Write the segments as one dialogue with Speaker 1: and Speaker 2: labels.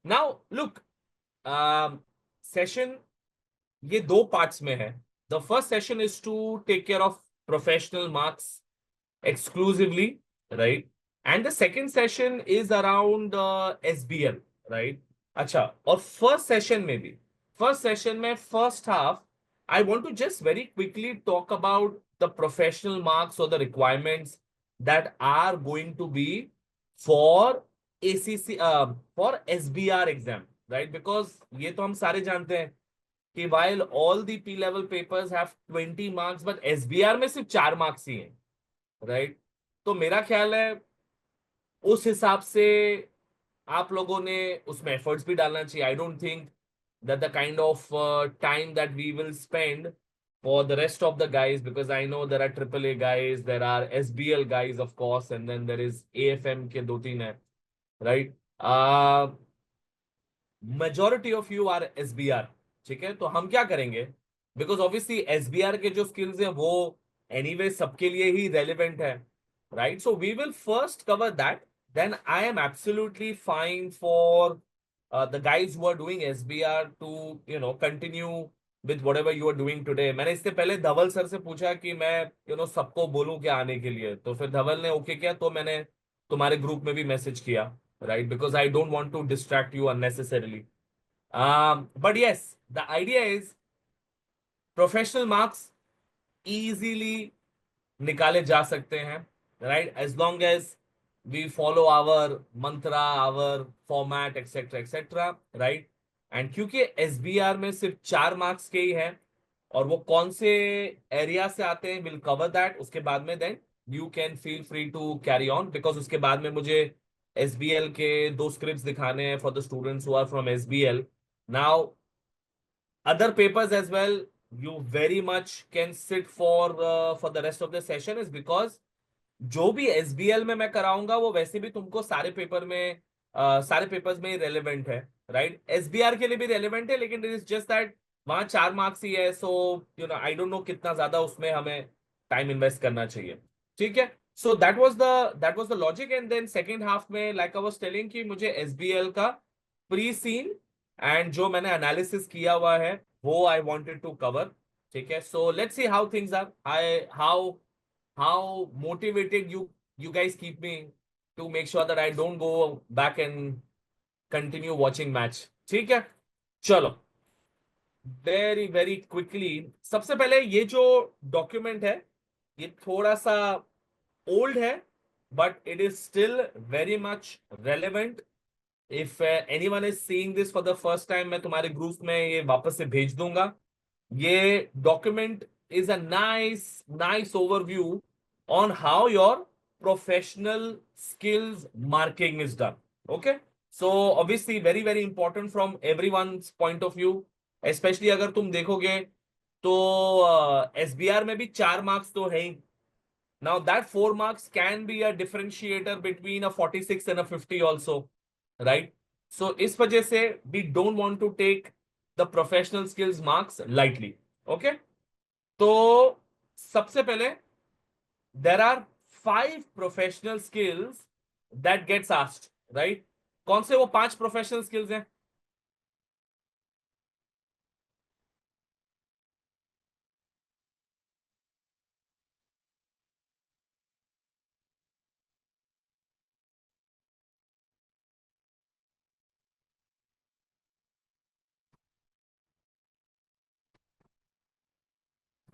Speaker 1: Now look, session ये दो parts में है. The first session is to take care of professional marks exclusively, right? And the second session is around SBL, right? अच्छा, और first session में first half, I want to just very quickly talk about the professional marks or the requirements that are going to be for ACC, for SBR exam, right? Because ये तो हम सारे जानते हैं कि while all the P level papers have 20 marks, but SBR में सिर्फ 4 marks ही हैं, राइट? तो मेरा ख्याल है उस हिसाब से आप लोगों ने उसमें एफर्ट्स भी डालना चाहिए. I don't think that the kind of time that we will spend for the rest of the guys, because I know there are AAA guys, there are SBL guys of course, and then there is AFM के दो तीन है, right? Majority of you are SBR. ठीक है, तो हम क्या करेंगे, बिकॉज ऑब्वियसली SBR के जो स्किल्स हैं वो एनीवे सबके लिए ही रेलिवेंट है, right? So we will first cover that. Then I am absolutely fine for the guys who are doing SBR to continue with whatever you are doing today. मैंने इससे पहले धवल सर से पूछा कि मैं सबको बोलूं क्या आने के लिए, तो फिर धवल ने ओके किया, तो मैंने तुम्हारे ग्रुप में भी मैसेज किया, right? Because I don't want to distract you unnecessarily. But yes, the idea is professional marks easily निकाले जा सकते हैं, right? As long as we follow our mantra, our format, etc., etc., right? And क्योंकि SBR में सिर्फ 4 marks के ही है, और वो कौन से एरिया से आते हैं, विल कवर दैट उसके बाद में. Then you can feel free to carry on, because उसके बाद में मुझे SBL के दो स्क्रिप्ट्स दिखाने हैं for the students who are from SBL. Now other papers as well, you very much can sit for the rest of the session, is because जो भी SBL में मैं कराऊंगा वो वैसे भी तुमको सारे पेपर में सारे पेपर्स में रेलेवेंट है, राइट? SBR के लिए भी रेलेवेंट है, लेकिन इट इज जस्ट दैट वहां 4 मार्क्स ही है. सो आई डोंट नो कितना ज्यादा उसमें हमें टाइम इन्वेस्ट करना चाहिए, ठीक है? So that was the logic. And then second half में, लाइक आई वाज टेलिंग, कि मुझे SBL का प्री सीन एंड जो मैंने एनालिसिस किया हुआ है वो आई वांटेड टू कवर, ठीक है? So let's see how things are. I how motivated you guys keep me to make sure that I don't go back and continue watching match. ठीक है, चलो वेरी वेरी क्विकली. सबसे पहले ये जो document है ये थोड़ा सा ओल्ड है, but it is still very much relevant. If anyone is seeing this for the first time, मैं तुम्हारे ग्रुप में ये वापस से भेज दूंगा. ये document is a nice overview on how your professional skills marking is done. Okay, so obviously very very important from everyone's point of view, especially अगर तुम देखोगे तो SBR में भी 4 मार्क्स तो है ही. Now that 4 marks can be a differentiator between a 46 and a 50 also, right? So इस वजह से we don't want to take the professional skills marks lightly. Okay, तो सबसे पहले there are 5 professional skills that gets asked, right? कौन से वो 5 professional skills हैं?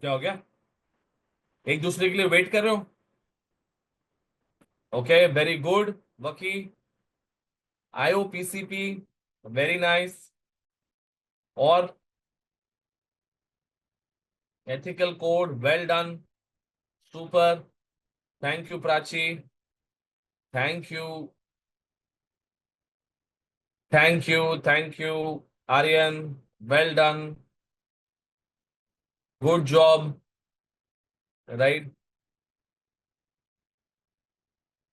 Speaker 1: क्या हो गया? एक दूसरे के लिए वेट कर रहे हो? Okay, very good. वकी, IOPCP, वेरी नाइस. और ethical code, well done, super. Thank you Prachi, thank you, thank you Aaryan, well done, good job, right?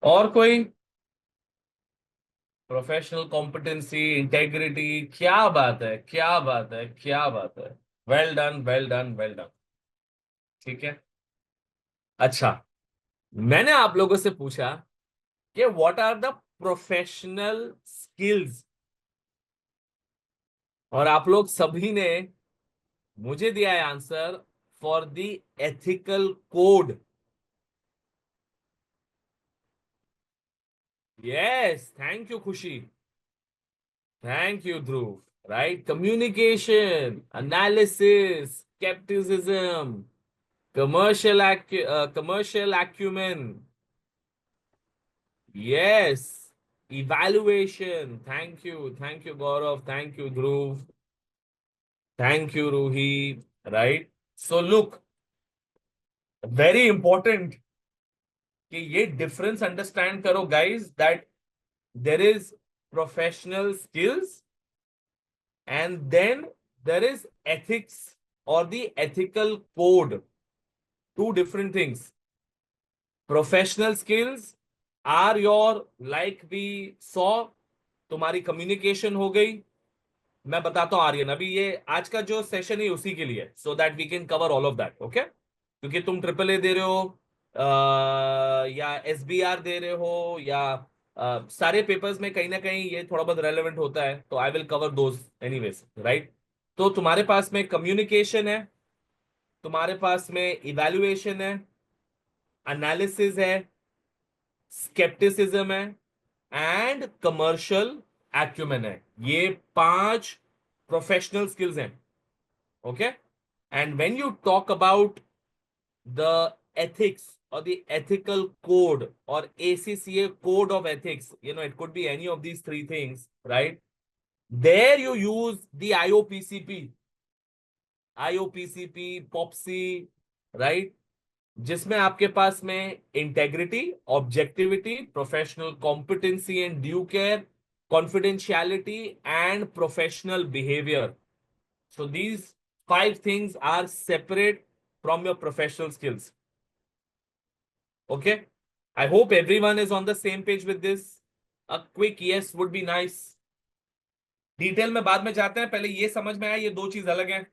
Speaker 1: और कोई? प्रोफेशनल कॉम्पिटेंसी, इंटेग्रिटी, क्या बात है, क्या बात है, क्या बात है. Well done, well done, well done. ठीक है, अच्छा. मैंने आप लोगों से पूछा कि what are the professional skills और आप लोग सभी ने मुझे दिया है answer for the ethical code. Yes, thank you Khushi, thank you Dhruv. Right, communication, analysis, skepticism, commercial acumen, yes, evaluation. Thank you Gaurav, thank you Dhruv, thank you Ruhi. Right, so look, very important कि ये difference understand करो guys, that there is professional skills and then there is ethics और the ethical code, two different things. Professional skills are your, like we saw, तुम्हारी communication हो गई। मैं बताता हूँ आर्यन, अभी ये आज का जो सेशन है उसी के लिए, so that we can cover all of that, okay. क्योंकि तुम ट्रिपल ए दे रहे हो, या एसबीआर दे रहे हो, या सारे पेपर्स में कहीं ना कहीं ये थोड़ा बहुत रेलेवेंट होता है, तो I will cover those anyways, right. तो तुम्हारे पास में कम्युनिकेशन है, तुम्हारे पास में इवैल्यूएशन है, एनालिसिस है, स्केप्टिसिज्म है, एंड कमर्शियल एक्यूमेन है। ये 5 प्रोफेशनल स्किल्स हैं, okay. And when you talk about the ethics or the ethical code or ACCA code of ethics, it could be any of these 3 things, right? There you use the IOPCP, POPSI, right? जिसमें आपके पास में integrity, objectivity, professional competency and due care, confidentiality and professional behaviour. So these 5 things are separate from your professional skills. Okay? I hope everyone is on the same page with this. A quick yes would be nice. Detail में बाद में जाते हैं, पहले ये समझ में आया ये 2 चीज अलग हैं।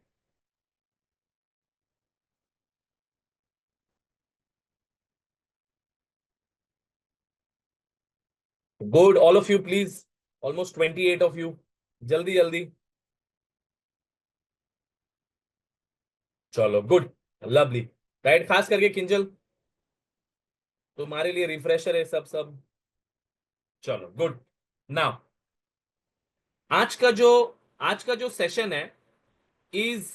Speaker 1: Good, all of you please, almost 28 of you, जल्दी जल्दी। चलो गुड, लवली, राइट। खास करके किंजल, तुम्हारे लिए रिफ्रेशर है सब सब। चलो गुड। नाउ आज का जो आज का जो सेशन है is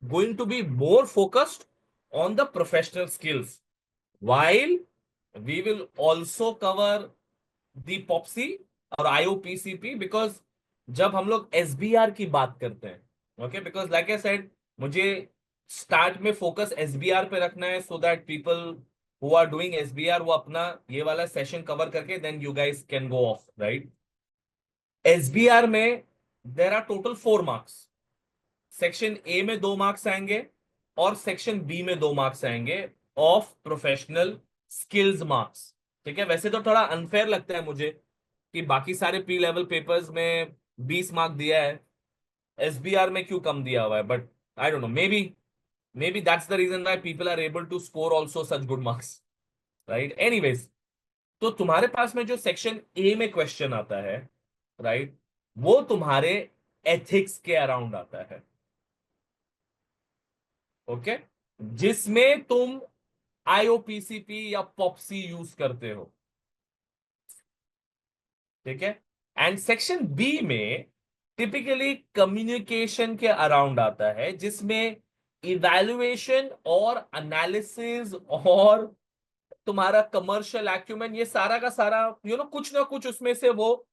Speaker 1: going to be more focused on the professional skills, while we will also cover the POPSI और IOPCP, because जब हम लोग SBR की बात करते हैं, okay, because like I said, मुझे स्टार्ट में फोकस SBR पे रखना है, so that people who are doing SBR वो अपना ये वाला सेशन कवर करके then you guys can go off, right. SBR में there are total 4 marks. Section A में 2 मार्क्स आएंगे और सेक्शन बी में 2 मार्क्स आएंगे ऑफ प्रोफेशनल स्किल्स मार्क्स। ठीक है, वैसे तो थोड़ा अनफेयर लगता है मुझे कि बाकी सारे प्री लेवल पेपर्स में 20 मार्क दिया है, एसबीआर में क्यों कम दिया हुआ है, but I don't know, maybe that's the reason why people are able to score also such good marks, right. Anyways, तो तुम्हारे पास में जो सेक्शन ए में क्वेश्चन आता है, राइट, वो तुम्हारे एथिक्स के अराउंड आता है, ओके, जिसमें तुम आईओपीसीपी या पॉप्सी यूज करते हो, ठीक है। एंड सेक्शन बी में टिपिकली कम्युनिकेशन के अराउंड आता है, जिसमें इवैल्यूएशन और एनालिसिस और तुम्हारा कमर्शियल एक्यूमेन, ये सारा का सारा कुछ ना कुछ उसमें से वो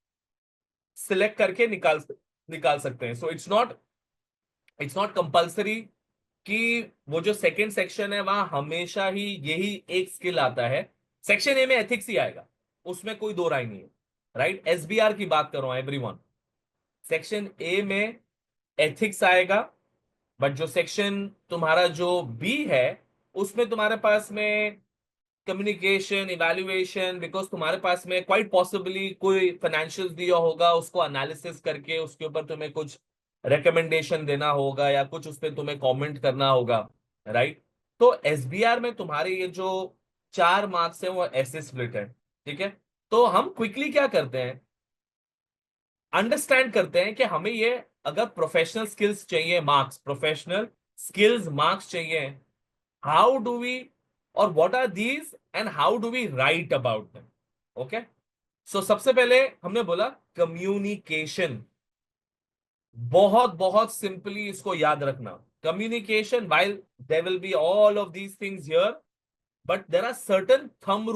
Speaker 1: सिलेक्ट करके निकाल सकते हैं। सो इट्स नॉट कंपल्सरी कि वो जो सेकंड सेक्शन है वहां हमेशा ही यही एक स्किल आता है। सेक्शन ए में एथिक्स ही आएगा, उसमें कोई दो राय नहीं है, राइट। एसबीआर की बात कर रहा हूं एवरीवन, सेक्शन ए में एथिक्स आएगा, बट जो सेक्शन तुम्हारा जो बी है उसमें तुम्हारे पास में कम्युनिकेशन, इवैल्यूएशन, बिकॉज तुम्हारे पास में क्वाइट पॉसिबली कोई फाइनेंशियल दिया होगा, उसको एनालिसिस करके उसके ऊपर तुम्हें कुछ रिकमेंडेशन देना होगा या कुछ उस पर तुम्हें कमेंट करना होगा, राइट। तो एसबीआर में तुम्हारे ये जो 4 मार्क्स हैं वो ऐसे स्प्लिट है, ठीक है। तो हम क्विकली क्या करते हैं, अंडरस्टैंड करते हैं कि हमें ये अगर प्रोफेशनल स्किल्स चाहिए, मार्क्स, प्रोफेशनल स्किल्स मार्क्स चाहिए, हाउ डू वी, और what are these, and how do we write about them. Okay, so सबसे पहले हमने बोला कम्युनिकेशन। बहुत बहुत सिंपली इसको याद रखना, communication, while there will be all of these things here, but there are certain thumb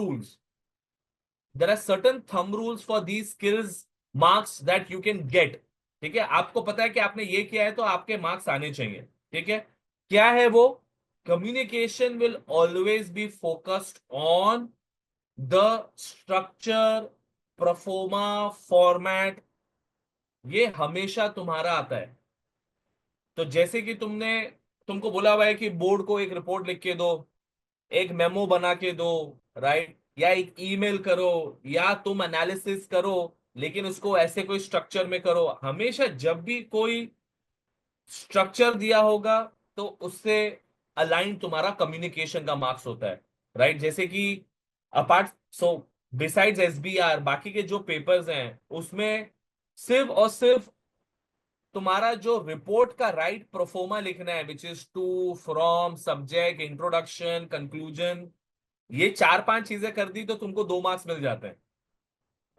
Speaker 1: rules for these skills marks that you can get। ठीक है, आपको पता है कि आपने ये किया है तो आपके मार्क्स आने चाहिए। ठीक है, क्या है वो? Communication will always be focused on the structure, pro forma, format, ये हमेशा तुम्हारा आता है। तो जैसे कि तुमको बोला हुआ है कि बोर्ड को एक रिपोर्ट लिख के दो, एक मेमो बना के दो, राइट, या एक ईमेल करो, या तुम एनालिसिस करो, लेकिन उसको ऐसे कोई स्ट्रक्चर में करो। हमेशा जब भी कोई स्ट्रक्चर दिया होगा तो उससे अलाइन तुम्हारा कम्युनिकेशन का मार्क्स होता है, राइट। जैसे कि अपार्ट सो बिसाइड्स एसबीआर, बाकी के जो पेपर्स हैं उसमें सिर्फ और सिर्फ तुम्हारा जो रिपोर्ट का राइट प्रोफोमा लिखना है, which is to, from, subject, introduction, conclusion, ये चार पांच चीजें कर दी तो तुमको 2 मार्क्स मिल जाते हैं,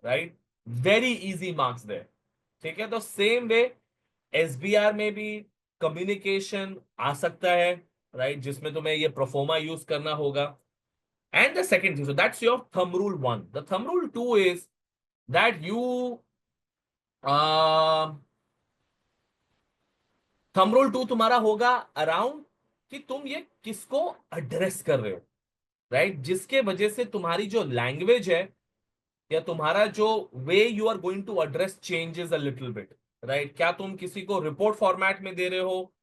Speaker 1: राइट। वेरी इजी मार्क्स दे। ठीक है, तो सेम वे एसबीआर में भी कम्युनिकेशन आ सकता है, राइट, जिसमें तुम्हें ये प्रोफोमा यूज करना होगा। And the second thing, so that's your thumb rule 1। The thumb rule 2 is that you, thumb rule 2 तुम्हारा होगा अराउंड कि तुम ये किसको एड्रेस कर रहे हो, राइट, जिसके वजह से तुम्हारी जो लैंग्वेज है या तुम्हारा जो way you are going to address changes a little bit, right. क्या तुम किसी को रिपोर्ट फॉर्मेट में दे रहे हो,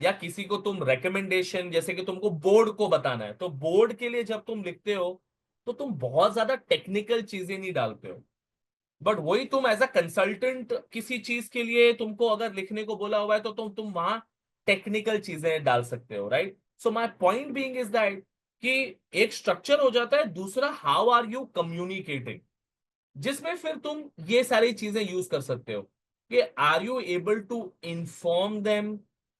Speaker 1: या किसी को तुम रिकमेंडेशन, जैसे कि तुमको बोर्ड को बताना है, तो बोर्ड के लिए जब तुम लिखते हो तो तुम बहुत ज्यादा टेक्निकल चीजें नहीं डालते हो। बट वही तुम एज अ कंसल्टेंट किसी चीज के लिए तुमको अगर लिखने को बोला हुआ है तो तुम वहां टेक्निकल चीजें डाल सकते हो, right. So my point being is that कि एक स्ट्रक्चर हो जाता है, दूसरा हाउ आर यू कम्युनिकेटिंग, जिसमें फिर तुम ये सारी चीजें यूज कर सकते हो कि are you able to inform them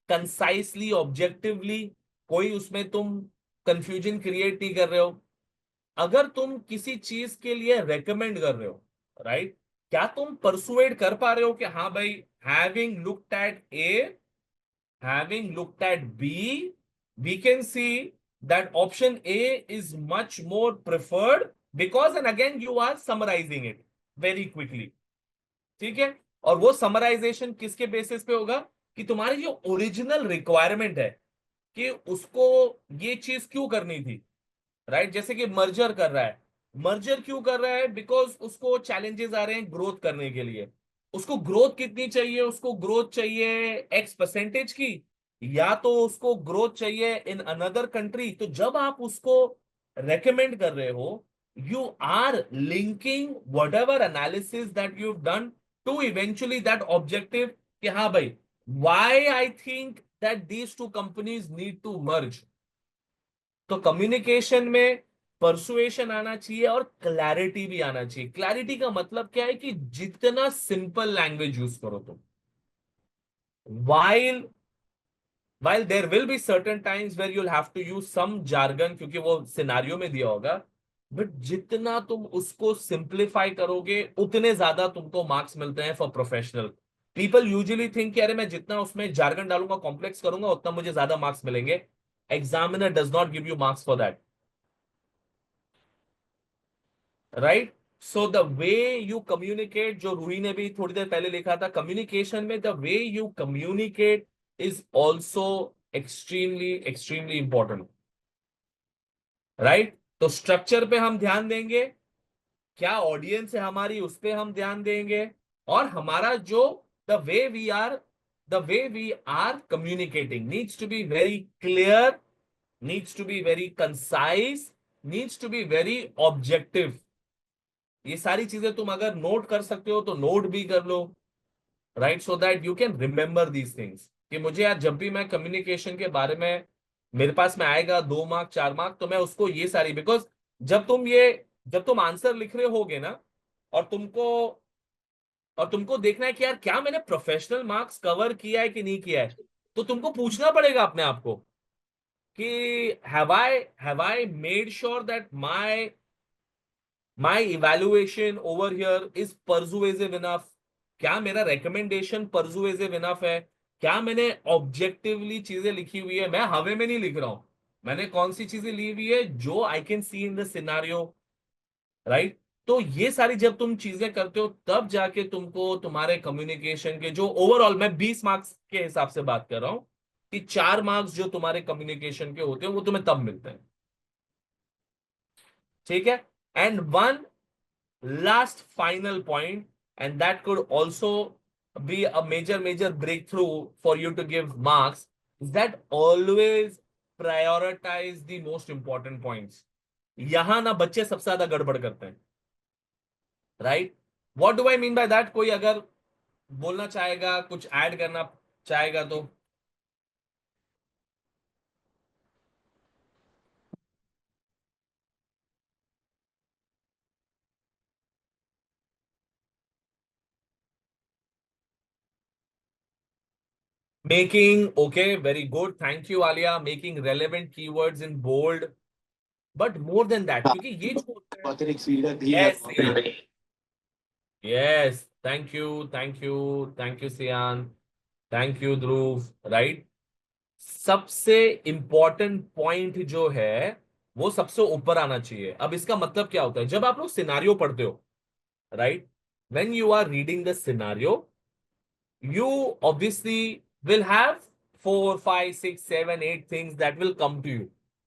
Speaker 1: concisely, objectively, कोई उसमें तुम कंफ्यूजन क्रिएट नहीं कर रहे हो। अगर तुम किसी चीज के लिए रेकमेंड कर रहे हो, राइट, क्या तुम परसुएड कर पा रहे हो कि हाँ भाई, having looked at A, having looked at B, we can see that option A is much more preferred because, and again, you are summarizing it very quickly। ठीक है, और वो समराइजेशन किसके बेसिस पे होगा कि तुम्हारी जो ओरिजिनल रिक्वायरमेंट है कि उसको ये चीज क्यों करनी थी, राइट। जैसे कि मर्जर कर रहा है, मर्जर क्यों कर रहा है? बिकॉज उसको चैलेंजेस आ रहे हैं ग्रोथ करने के लिए। उसको ग्रोथ कितनी चाहिए? उसको ग्रोथ चाहिए X% की, या तो उसको ग्रोथ चाहिए इन अनदर कंट्री। तो जब आप उसको रेकमेंड कर रहे हो, you are linking whatever analysis that you done to eventually that objective कि हाँ भाई, why I think that these two companies need to merge. तो कम्युनिकेशन में परसुएशन आना चाहिए और क्लैरिटी भी आना चाहिए। क्लैरिटी का मतलब क्या है कि जितना सिंपल लैंग्वेज यूज करो तुम, while while there will be certain times where you'll have to use some jargon क्योंकि वो सिनारियो में दिया होगा, बट जितना तुम उसको सिंप्लीफाई करोगे उतने ज्यादा तुमको मार्क्स मिलते हैं for professional. People usually think कि अरे मैं जितना उसमें जार्गन डालूंगा, कॉम्प्लेक्स करूंगा, उतना मुझे ज्यादा मार्क्स मिलेंगे। Examiner does not give you marks for that, right. So the way you communicate, जो रूही ने भी थोड़ी देर पहले लिखा था, कम्युनिकेशन में the way you communicate is also extremely extremely important, right. तो स्ट्रक्चर पे हम ध्यान देंगे, क्या ऑडियंस है हमारी उस पे हम ध्यान देंगे, और हमारा जो the way we are communicating needs to be very clear, needs to be very concise, needs to be very objective. ये सारी चीजें तुम अगर नोट कर सकते हो तो नोट भी कर लो, right, so that you can remember these things. कि मुझे यार जब भी मैं कम्युनिकेशन के बारे में, मेरे पास में आएगा 2 मार्क 4 मार्क, तो मैं उसको ये सारी, बिकॉज जब तुम आंसर लिख रहे होगे ना, और तुमको और तुमको देखना है कि यार क्या मैंने प्रोफेशनल मार्क्स कवर किया है कि नहीं किया है, तो तुमको पूछना पड़ेगा अपने आप को कि have I made sure that my evaluation over here is persuasive enough, क्या मेरा रिकमेंडेशन परसुएसिव इनफ है, क्या मैंने ऑब्जेक्टिवली चीजें लिखी हुई है, मैं हवे में नहीं लिख रहा हूं, मैंने कौन सी चीजें ली हुई है जो I can see in the scenario, right. तो ये सारी जब तुम चीजें करते हो तब जाके तुमको तुम्हारे कम्युनिकेशन के जो ओवरऑल, मैं 20 मार्क्स के हिसाब से बात कर रहा हूं, कि 4 मार्क्स जो तुम्हारे कम्युनिकेशन के होते हैं वो तुम्हें तब मिलते हैं, ठीक है। And one last final point, and that could also be a major breakthrough for you to give marks, is that always prioritize the most important points. यहां ना बच्चे सबसे ज्यादा गड़बड़ करते हैं, right. What do I mean by that, कोई अगर बोलना चाहेगा, कुछ ऐड करना चाहेगा तो। Making, okay, very good, thank you Alia, making relevant keywords in bold, but more than that, क्योंकि ये जो होता है, yes, yes, thank you Sian, thank you Dhruv, right। सबसे इंपॉर्टेंट पॉइंट जो है वो सबसे ऊपर आना चाहिए। अब इसका मतलब क्या होता है, जब आप लोग सिनारियो पढ़ते हो, right, when you are reading the scenario, you obviously will have 4, 5, 6, 7, 8 things that will come to you,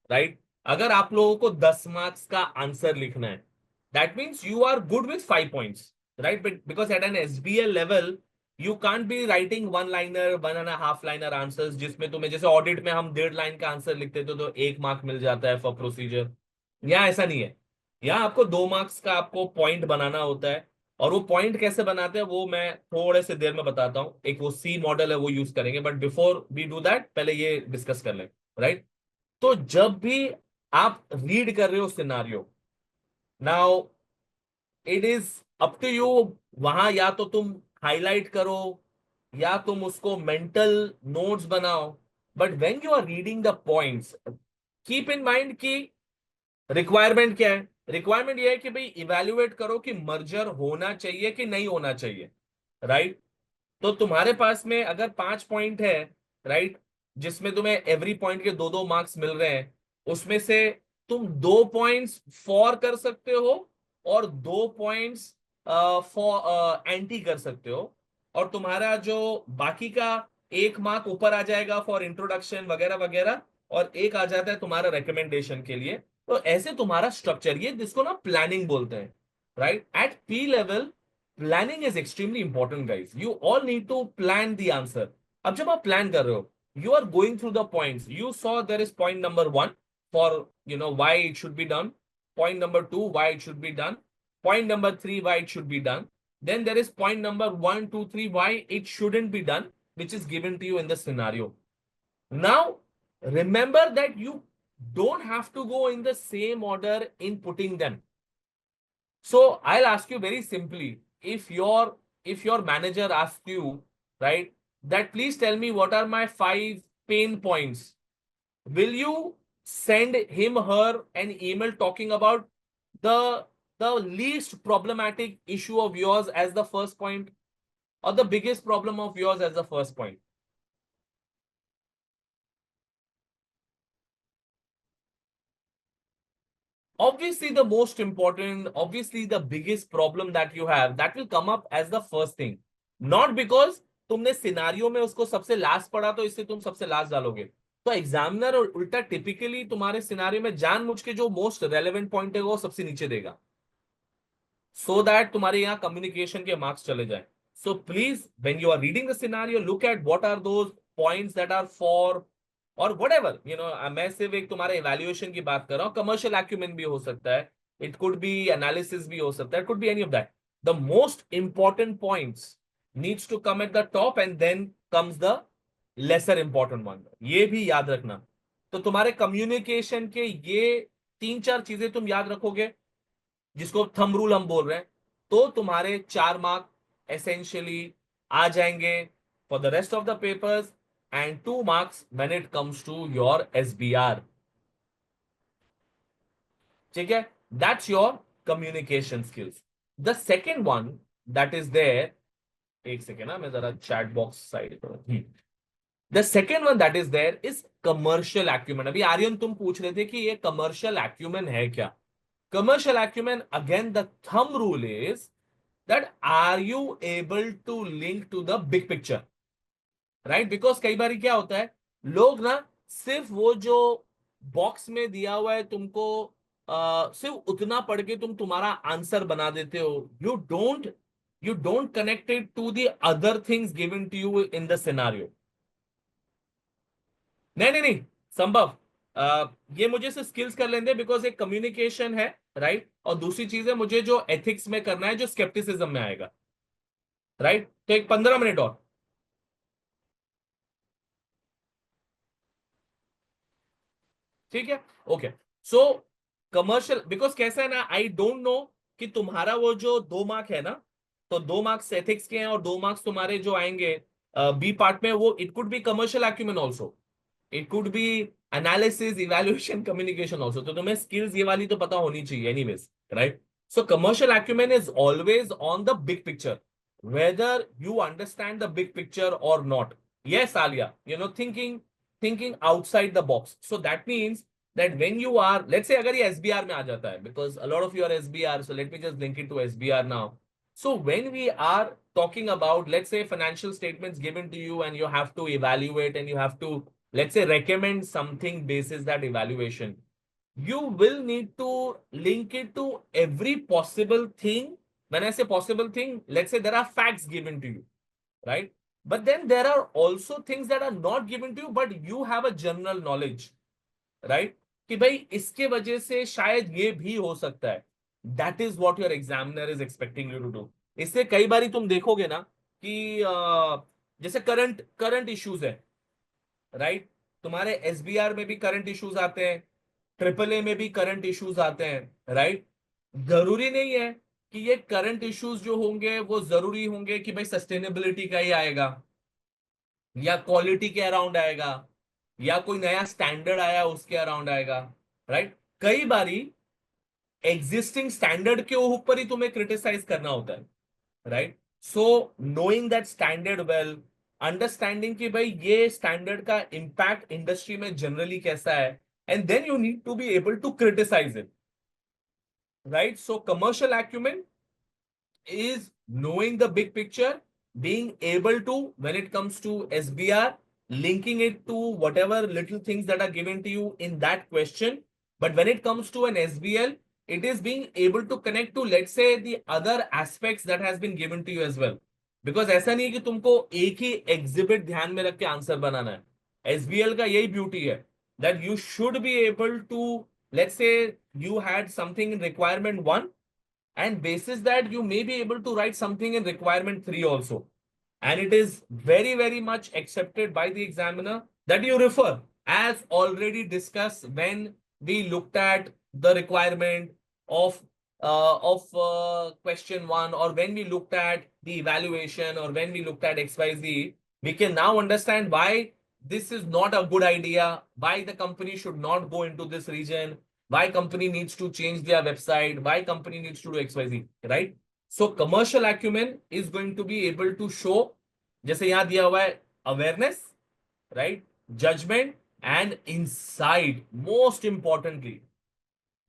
Speaker 1: right। अगर आप लोगों को 10 मार्क्स का आंसर लिखना है, that means you are good with 5 points, right, but because at an SBL level you can't be writing one liner, 1.5 liner answers, जिसमें तुम्हें जैसे ऑडिट में हम 1.5 लाइन का आंसर लिखते थे तो 1 मार्क मिल जाता है फॉर प्रोसीजर। यहाँ ऐसा नहीं है, यहाँ आपको 2 मार्क्स का आपको पॉइंट बनाना होता है। और वो पॉइंट कैसे बनाते हैं वो मैं थोड़े से देर में बताता हूँ, एक वो सी मॉडल है वो यूज करेंगे, but before we do that पहले ये डिस्कस कर लें, राइट। तो जब भी आप रीड कर रहे हो scenario, now it is up to you, वहां या तो तुम हाईलाइट करो या तुम उसको मेंटल नोट्स बनाओ, but when you are reading the points, keep in mind कि रिक्वायरमेंट क्या है। रिक्वायरमेंट ये है कि भाई इवेल्युएट करो कि मर्जर होना चाहिए कि नहीं होना चाहिए, राइट। तो तुम्हारे पास में अगर 5 पॉइंट है, राइट, जिसमें तुम्हें एवरी पॉइंट के 2-2 मार्क्स मिल रहे हैं, उसमें से तुम 2 पॉइंट्स फॉर कर सकते हो और 2 पॉइंट्स फॉर एंटी कर सकते हो, और तुम्हारा जो बाकी का 1 मार्क ऊपर आ जाएगा फॉर इंट्रोडक्शन वगैरह वगैरह, और एक आ जाता है तुम्हारा रिकमेंडेशन के लिए। तो ऐसे तुम्हारा स्ट्रक्चर, ये जिसको ना प्लानिंग बोलते हैं, right. At P level planning is extremely important guys, you all need to plan the answer. अब जब आप प्लान कर रहे हो, you are going through the points, you saw there is point number 1 for why it should be done, point number 2 why it should be done, point number 3 why it should be done, then there is point number 1, 2, 3 why it shouldn't be done, which is given to you in the scenario. Now remember that you don't have to go in the same order in putting them. So I'll ask you very simply, if your manager asks you, right, that please tell me what are my 5 pain points, will you send him her an email talking about the the least problematic issue of yours as the first point, or the biggest problem of yours as the first point? Obviously the most important, obviously the biggest problem that you have, that will come up as the first thing, not because तुमने scenario में उसको सबसे last पढ़ा तो इससे तुम सबसे last डालोगे। तो एग्जामिनर उल्टा टिपिकली तुम्हारे सिनारियो में जानबूझ के जो मोस्ट रेलेवेंट पॉइंट है वो सबसे नीचे देगा, सो दैट तुम्हारे यहाँ कम्युनिकेशन के मार्क्स चले जाए। So please when you are reading the scenario, look at what are those points that are for, और वट एवर मैं सिर्फ एक तुम्हारे इवेल्युएशन की बात कर रहा हूँ, कमर्शियल एक्यूमेन भी हो सकता है, इट कुड बी एनालिसिस भी हो सकता है, it could be any of that. The most important points needs to come at the top and then comes the lesser important one, ये भी याद रखना। तो तुम्हारे कम्युनिकेशन के ये 3-4 चीजें तुम याद रखोगे, जिसको थंब रूल हम बोल रहे हैं, तो तुम्हारे 4 मार्क essentially आ जाएंगे for the rest of the papers and 2 marks when it comes to your SBR. ठीक है, that's your communication skills. The second one that is there, एक सेकेंड ना, मैं जरा चैट बॉक्स साइड करूं. The second one that is there is commercial acumen. अभी आर्यन तुम पूछ रहे थे कि ये commercial acumen है क्या. Commercial acumen, again, the thumb rule is that are you able to link to the big picture, right? Because कई बार क्या होता है, लोग ना सिर्फ वो जो बॉक्स में दिया हुआ है तुमको सिर्फ उतना पढ़ के तुम तुम्हारा आंसर बना देते हो. You don't connect it to the other things given to you in the scenario. नहीं नहीं नहीं संभव, ये मुझे से स्किल्स कर लेंगे बिकॉज एक कम्युनिकेशन है, राइट, और दूसरी चीज है मुझे जो एथिक्स में करना है, जो स्केप्टिसिज्म में आएगा, राइट. तो एक 15 मिनट और. ठीक है, ओके. सो कमर्शियल, बिकॉज कैसा है ना, आई डोंट नो कि तुम्हारा वो जो 2 मार्क है ना, तो 2 मार्क्स एथिक्स के हैं और 2 मार्क्स तुम्हारे जो आएंगे बी पार्ट में, वो it could B commercial acumen also, it could B analysis, evaluation, communication also. तो तुम्हें स्किल्स ये वाली तो पता होनी चाहिए anyways, right. So commercial acumen is always on the big picture, whether you understand the big picture और not. Yes, Alia, thinking outside the box. So that means that when you are, let's say अगर ये SBR में आ जाता है, because a lot of you are SBR, so let me just link it to SBR now. So when we are talking about, let's say, financial statements given to you and you have to evaluate and you have to, let's say, recommend something basis that evaluation, you will need to link it to every possible thing. When I say possible thing, let's say there are facts given to you, right? But then there are also things that are not given to you, but you have a general knowledge, right? कि भाई इसके वजह से शायद ये भी हो सकता है. That is what your examiner is expecting you to do. इससे कई बारी तुम देखोगे ना कि जैसे करंट इश्यूज है, राइट. तुम्हारे एसबीआर में भी करंट इश्यूज आते हैं, ट्रिपल ए में भी करंट इश्यूज आते हैं, राइट. जरूरी नहीं है कि ये करंट इश्यूज जो होंगे वो जरूरी होंगे कि भाई सस्टेनेबिलिटी का ही आएगा या क्वालिटी के अराउंड आएगा या कोई नया स्टैंडर्ड आया उसके अराउंड आएगा, राइट. कई बारी एग्जिस्टिंग स्टैंडर्ड के ऊपर ही तुम्हें क्रिटिसाइज करना होता है, right. So knowing that standard well, understanding कि भाई ये स्टैंडर्ड का इंपैक्ट इंडस्ट्री में जनरली कैसा है, and then you need to be able to criticise it, right. So commercial acumen is knowing the big picture, being able to, when it comes to SBR, linking it to whatever little things that are given to you in that question. But when it comes to an SBL, it is being able to connect to, let's say, the other aspects that has been given to you as well. Because ऐसा नहीं है कि तुमको एक ही exhibit ध्यान में रख के आंसर बनाना है. SBL का यही ब्यूटी है, that you should be able to, let's say you had something in requirement 1, and basis that you may be able to write something in requirement 3 also, and it is very very much accepted by the examiner that you refer, as already discussed when we looked at the requirement of question 1, or when we looked at the evaluation, or when we looked at XYZ. We can now understand why this is not a good idea, why the company should not go into this region, why company needs to change their website, why company needs to do XYZ, right? So commercial acumen is going to be able to show, जैसे यहाँ दिया हुआ है, awareness, right, judgment and insight. Most importantly,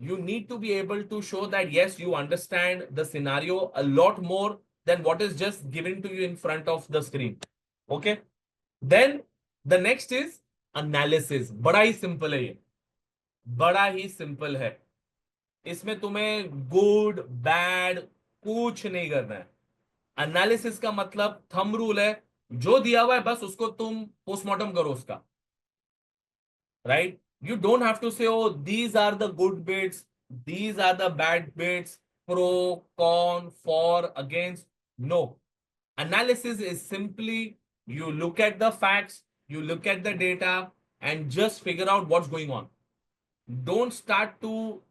Speaker 1: you need to be able to show that yes, you understand the scenario a lot more than what is just given to you in front of the screen. Okay, then the next is analysis. बड़ा ही simple है ये, बड़ा ही simple है. इसमें तुम्हें good bad कुछ नहीं करना है. एनालिसिस का मतलब थंब रूल है, जो दिया हुआ है बस उसको तुम पोस्टमार्टम करो उसका, right. You don't have to say oh these are the good bits, these are the bad bits, pro con for against. No, analysis is simply you look at the facts, you look at the data and just figure out what's going on. Don't start to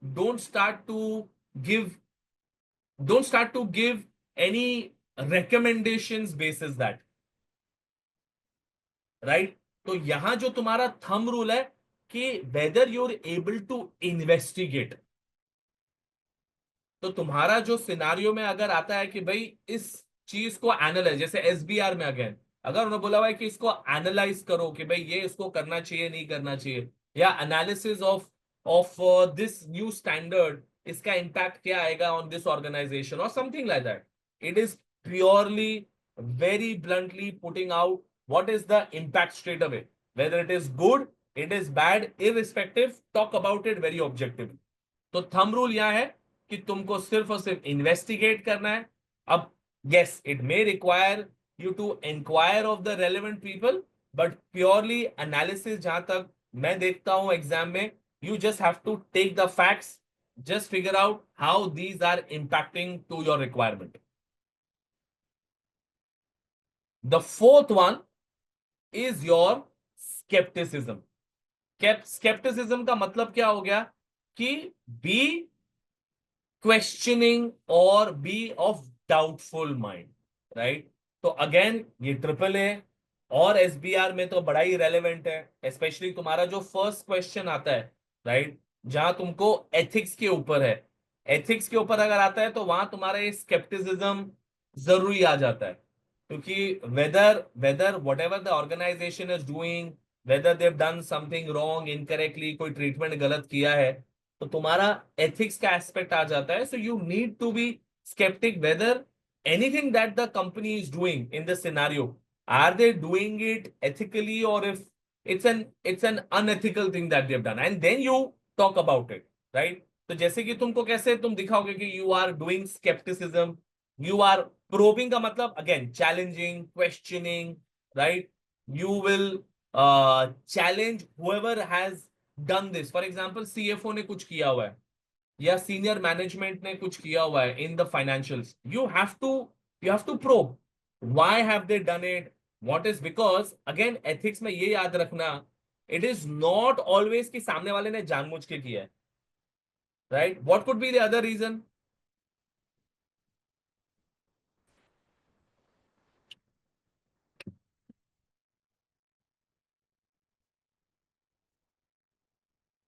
Speaker 1: give any recommendations basis that, right? तो यहां जो तुम्हारा thumb rule है कि whether you're able to investigate, तो तुम्हारा जो scenario में अगर आता है कि भाई इस चीज को एनालाइज, जैसे एसबीआर में अगेन अगर उन्होंने बोला हुआ है कि इसको एनालाइज करो कि भाई ये इसको करना चाहिए नहीं करना चाहिए, या analysis of of this new standard, इसका इम्पैक्ट क्या आएगा ऑन दिस ऑर्गेनाइजेशन और something like that, it is purely very bluntly putting out what is the impact straight away, whether it is good, it is bad, irrespective, talk about it very objectively. तो thumb rule यहां है कि तुमको सिर्फ और सिर्फ investigate करना है. अब yes, it may require you to inquire of the relevant people, but purely analysis जहां तक मैं देखता हूं एग्जाम में, you just have to take the facts, just figure out how these are impacting to your requirement. The fourth one is your skepticism. Skepticism का मतलब क्या हो गया कि बी क्वेश्चनिंग और be of doubtful mind, right? तो again ये triple A और एसबीआर में तो बड़ा ही रेलेवेंट है, स्पेशली तुम्हारा जो फर्स्ट क्वेश्चन आता है, राइट, जहां तुमको एथिक्स के ऊपर है. एथिक्स के ऊपर अगर आता है तो वहां तुम्हारा ये स्केप्टिसिज्म जरूरी आ जाता है, क्योंकि whether whether whatever the organisation is doing, whether they've done something wrong incorrectly, कोई ट्रीटमेंट गलत किया है, तो तुम्हारा एथिक्स का एस्पेक्ट आ जाता है. So you need to be skeptic whether anything that the company is doing in this scenario, are they doing it ethically, or if it's an unethical thing that they've done, and then you talk about it, right? तो जैसे कि तुमको कैसे तुम दिखाओगे कि you are doing skepticism, you are probing का मतलब again challenging, questioning, right? You will challenge whoever has done this. For example CFO ने कुछ किया हुआ है या सीनियर मैनेजमेंट ने कुछ किया हुआ है in the financials, you have to probe why have they done it, what is, because again ethics में ये याद रखना, इट इज नॉट ऑलवेज कि सामने वाले ने जानबूझ के किया है, right? What could be the other reason?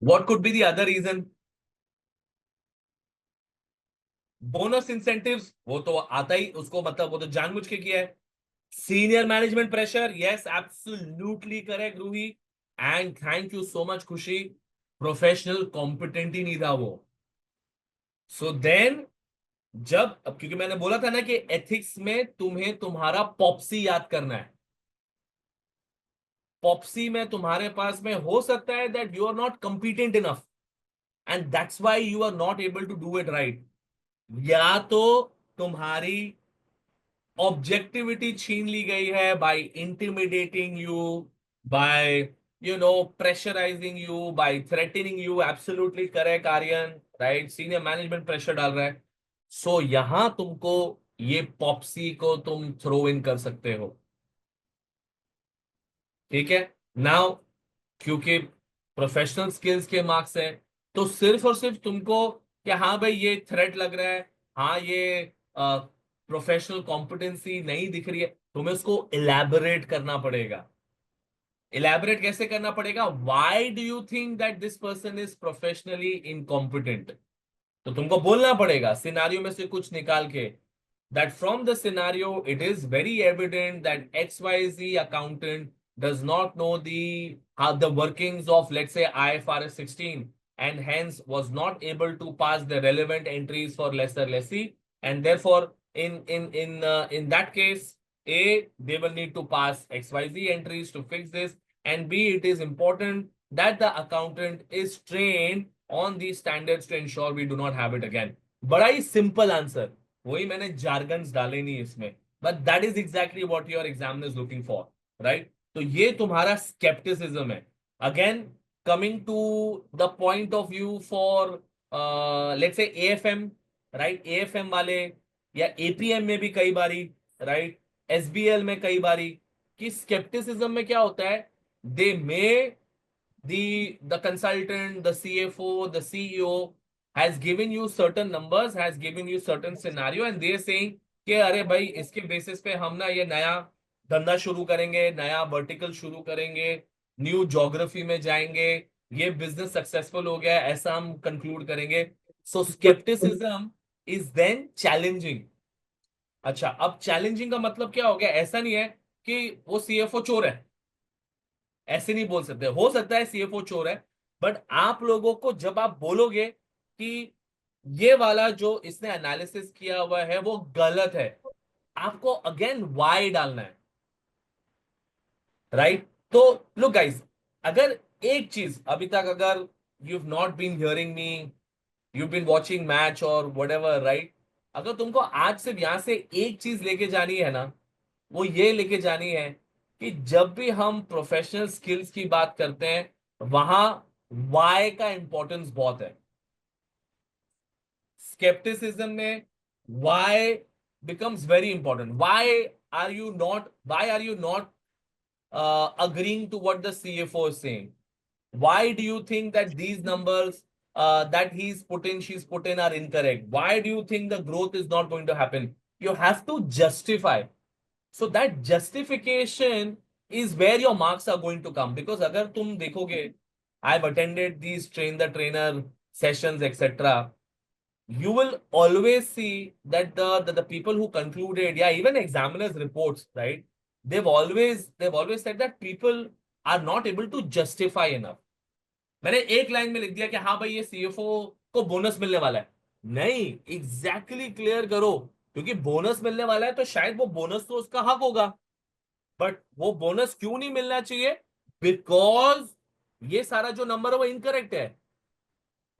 Speaker 1: What could be the other reason? Bonus incentives, वो तो आता ही उसको, मतलब वो तो जानबूझ के किया है. Senior management pressure, yes, absolutely correct, Ruhi. And thank you so much, Khushi. Professional competent ही नहीं था वो. So then, जब, अब क्योंकि मैंने बोला था ना कि एथिक्स में तुम्हें तुम्हारा पॉप्सी याद करना है. पॉप्सी में तुम्हारे पास में हो सकता है that you are not competent enough, and that's why you are not able to do it right. या तो तुम्हारी ऑब्जेक्टिविटी छीन ली गई है by intimidating you, by pressurising you, by threatening you. Absolutely correct Aryan, right? Senior management pressure डाल रहा है. सो यहां तुमको ये पॉप्सी को तुम थ्रो इन कर सकते हो, ठीक है? नाउ, क्योंकि प्रोफेशनल स्किल्स के मार्क्स है, तो सिर्फ और सिर्फ तुमको कि हाँ भाई ये थ्रेट लग रहा है, हाँ ये प्रोफेशनल कॉम्पिटेंसी नहीं दिख रही है, तुम्हें उसको इलेबोरेट करना पड़ेगा. इलेबोरेट कैसे करना पड़ेगा? Why do you think that this person is professionally incompetent? तो तुमको बोलना पड़ेगा सिनारियो में से कुछ निकाल के, that from the scenario it is very evident that XYZ accountant does not know the how the workings of, let's say, IFRS 16, and hence was not able to pass the relevant entries for lesser lessee, and therefore in that case, A, they will need to pass XYZ entries to fix this, and B, it is important that the accountant is trained on these standards to ensure we do not have it again. बड़ा ही simple answer, वही मैंने jargons डाले नहीं इसमें, but that is exactly what your examiner is looking for, right? तो ये तुम्हारा scepticism है. Again, coming to the point of view for let's say AFM, right? AFM वाले या एपीएम में भी कई बारी, राइट, एसबीएल में कई बारी, कि स्केप्टिसिज्म में क्या होता है, दे मे the consultant, the CFO, the CEO has given you certain numbers, has given you certain scenario, and they are saying कि अरे भाई इसके बेसिस पे हम ना ये नया धंधा शुरू करेंगे, नया वर्टिकल शुरू करेंगे, न्यू ज्योग्राफी में जाएंगे, ये बिजनेस सक्सेसफुल हो गया ऐसा हम कंक्लूड करेंगे। सो स्केप्टिसिज्म इज देन चैलेंजिंग। अच्छा, अब चैलेंजिंग का मतलब क्या हो गया? ऐसा नहीं है कि वो सीएफओ चोर है, ऐसे नहीं बोल सकते। हो सकता है सीएफओ चोर है, बट आप लोगों को जब आप बोलोगे कि ये वाला जो इसने एनालिसिस किया हुआ है वो गलत है, आपको अगेन वाई डालना है, राइट? तो लुक गाइस, अगर एक चीज अभी तक, अगर you have not been hearing me, you been watching match और वट एवर, राइट, अगर तुमको आज सिर्फ यहां से एक चीज लेके जानी है ना, वो ये लेके जानी है कि जब भी हम प्रोफेशनल स्किल्स की बात करते हैं वहां वाई का इंपॉर्टेंस बहुत है। स्केप्टिसिज्म में why becomes very important. Why are you not agreeing to what the CFO is saying? Why do you think that these numbers that she's put in are incorrect? Why do you think the growth is not going to happen? You have to justify. So that justification is where your marks are going to come. Because अगर तुम देखोगे, I've attended these train the trainer sessions, etc. You will always see that the people who concluded, yeah, even examiners reports, right, they've always said that people are not able to justify enough. मैंने एक line में लिख दिया कि हाँ भाई ये CFO को बोनस मिलने वाला है। नहीं, एग्जैक्टली क्लियर करो, क्योंकि बोनस मिलने वाला है तो शायद वो बोनस तो उसका हक होगा, बट वो बोनस क्यों नहीं मिलना चाहिए? बिकॉज ये सारा जो नंबर है वो इनकरेक्ट है।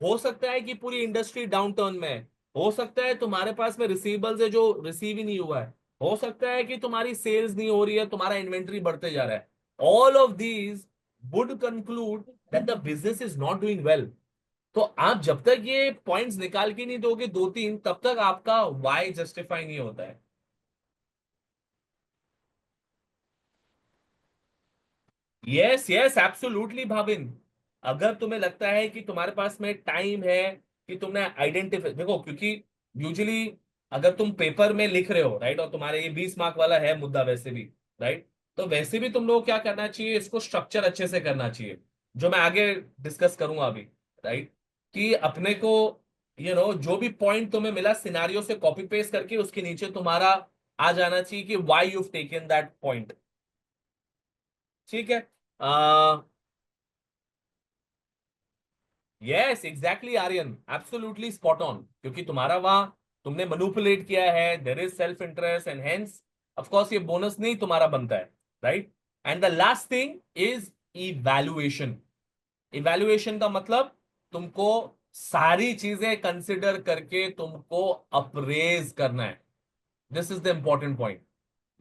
Speaker 1: हो सकता है कि पूरी इंडस्ट्री डाउन टर्न में है, हो सकता है तुम्हारे पास में रिसीवेबल्स है जो रिसीव ही नहीं हुआ है, हो सकता है कि तुम्हारी सेल्स नहीं हो रही है, तुम्हारा इन्वेंट्री बढ़ते जा रहा है। All of these would conclude that the business is not doing well. तो आप जब तक ये पॉइंट्स निकाल के नहीं दोगे दो तीन, तब तक आपका वाई जस्टिफाई नहीं होता है। Yes yes absolutely Bhavin. अगर तुम्हें लगता है कि तुम्हारे पास में टाइम है कि तुमने आइडेंटिफाई, देखो क्योंकि यूजुअली अगर तुम पेपर में लिख रहे हो, राइट, और तुम्हारे ये 20 मार्क वाला है मुद्दा वैसे भी, राइट, तो वैसे भी तुम लोग को क्या करना चाहिए, इसको स्ट्रक्चर अच्छे से करना चाहिए, जो मैं आगे डिस्कस करूंगा अभी, राइट, कि अपने को जो भी पॉइंट तुम्हें मिला सिनारियो से कॉपी पेस्ट करके उसके नीचे तुम्हारा आ जाना चाहिए कि why you taken that point. ठीक है। Yes exactly Aryan, absolutely spot on, क्योंकि तुम्हारा वहां तुमने मनुपुलेट किया है, there is self interest and hence of course ये बोनस नहीं तुम्हारा बनता है, right? And the last thing is evaluation. Evaluation का मतलब तुमको सारी चीजें कंसिडर करके तुमको अप्रेज करना है। This is the important point,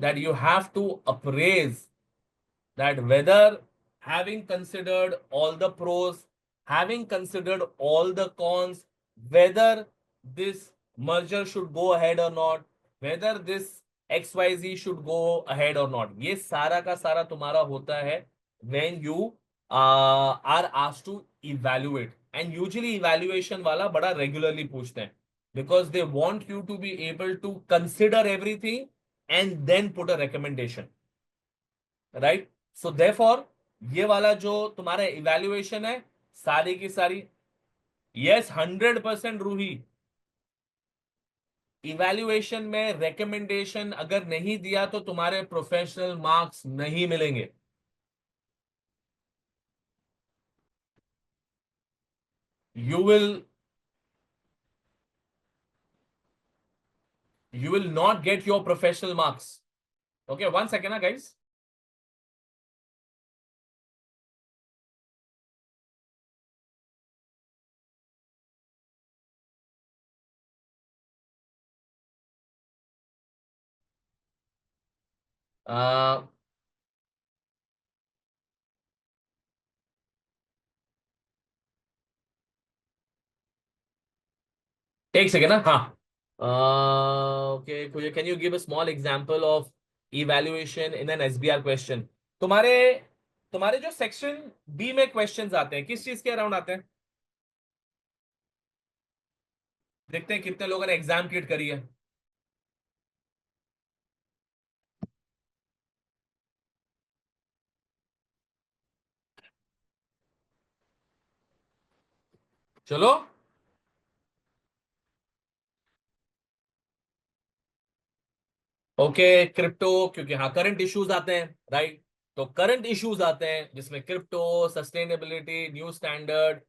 Speaker 1: that you have to appraise that whether, having considered all the pros, having considered all the cons, whether this merger should go ahead or not, whether this XYZ should go ahead or not, ये सारा का सारा तुम्हारा होता है when you are asked to evaluate. And usually evaluation वाला बड़ा regularly पूछते हैं, because they want you to be able to consider everything and then put a recommendation, right? So therefore ये वाला जो तुम्हारा इवैल्यूएशन है, सारी की सारी, यस 100% रूही, इवैल्यूएशन में रिकमेंडेशन अगर नहीं दिया तो तुम्हारे प्रोफेशनल मार्क्स नहीं मिलेंगे। You will you will not get your professional marks. Okay, one second ना गाइस। एक सेकेंड ना, हाँ। Okay, can you give a small example of evaluation in an SBR question? तुम्हारे तुम्हारे जो सेक्शन बी में क्वेश्चंस आते हैं किस चीज के अराउंड आते हैं? देखते हैं कितने लोगों ने एग्जाम क्लियर करी है। चलो। ओके क्रिप्टो, क्योंकि हाँ करंट इश्यूज आते हैं, राइट। तो करंट इश्यूज आते हैं जिसमें crypto, sustainability, new standard.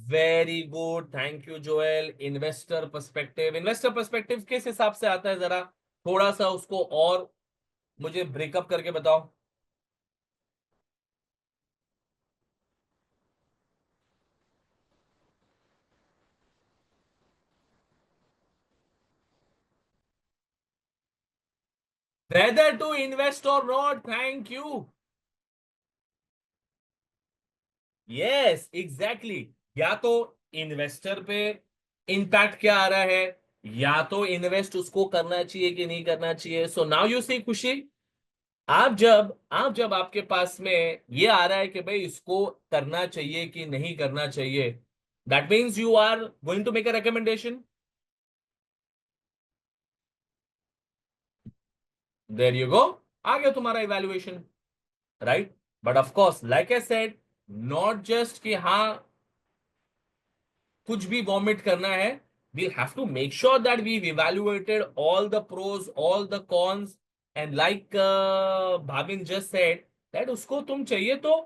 Speaker 1: Very good, thank you Joel. Investor perspective, investor perspective किस हिसाब से आता है, जरा थोड़ा सा उसको और मुझे ब्रेकअप करके बताओ। वेदर टू इन्वेस्ट और not, thank you. Yes exactly. या तो इन्वेस्टर पे इम्पैक्ट क्या आ रहा है, या तो इन्वेस्ट उसको करना चाहिए कि नहीं करना चाहिए। सो नाउ यू सी खुशी, आप जब आपके पास में ये आ रहा है कि भाई इसको करना चाहिए कि नहीं करना चाहिए, that means you are going to make a recommendation. There you go, आ गया तुम्हारा evaluation, right. But of course like I said, not just कि हाँ कुछ भी वॉमिट करना है, we have to make sure that we evaluated all the pros, all the cons, and like Bhavin just said that उसको तुम चाहिए तो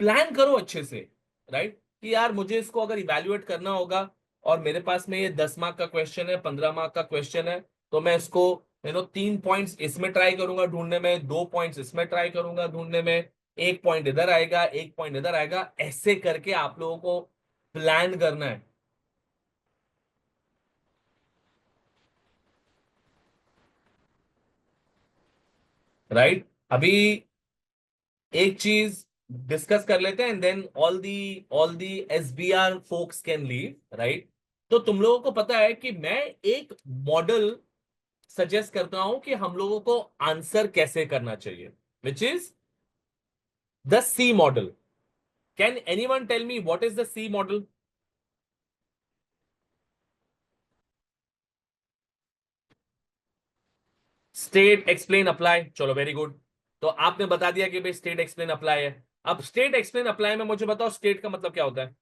Speaker 1: प्लान करो अच्छे से, राइट। कि यार मुझे इसको अगर इवैल्यूएट करना होगा और मेरे पास में ये 10 मार्क का क्वेश्चन है, 15 मार्क का क्वेश्चन है, तो मैं इसको 3 पॉइंट्स इसमें ट्राई करूंगा ढूंढने में, 2 पॉइंट्स इसमें ट्राई करूंगा ढूंढने में, 1 पॉइंट इधर आएगा, 1 पॉइंट इधर आएगा, ऐसे करके आप लोगों को प्लान करना है, राइट। अभी एक चीज डिस्कस कर लेते हैं and then all the SBR folks can leave, right. तो तुम लोगों को पता है कि मैं एक मॉडल सजेस्ट करता हूं कि हम लोगों को आंसर कैसे करना चाहिए, which is the C model. Can anyone tell me what is the C model? State explain apply, चलो वेरी गुड। तो आपने बता दिया कि भाई स्टेट एक्सप्लेन अप्लाई है। अब स्टेट एक्सप्लेन अप्लाई में मुझे बताओ स्टेट का मतलब क्या होता है।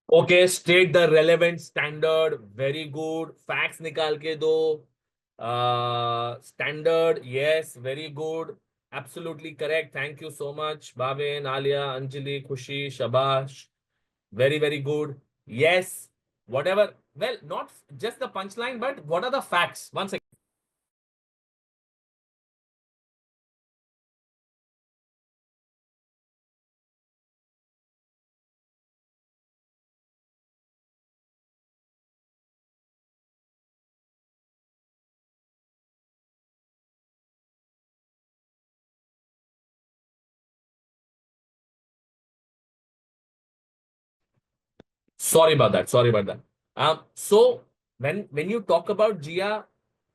Speaker 1: Okay, state the relevant standard, very good. Facts निकाल के दो, standard, yes very good, absolutely correct, thank you so much Bhavin, Alia, Anjali, Khushi, शबाश, very very good. Yes, whatever, well not just the punch line but what are the facts, one second. Sorry about that. Sorry about that. So when you talk about Jia,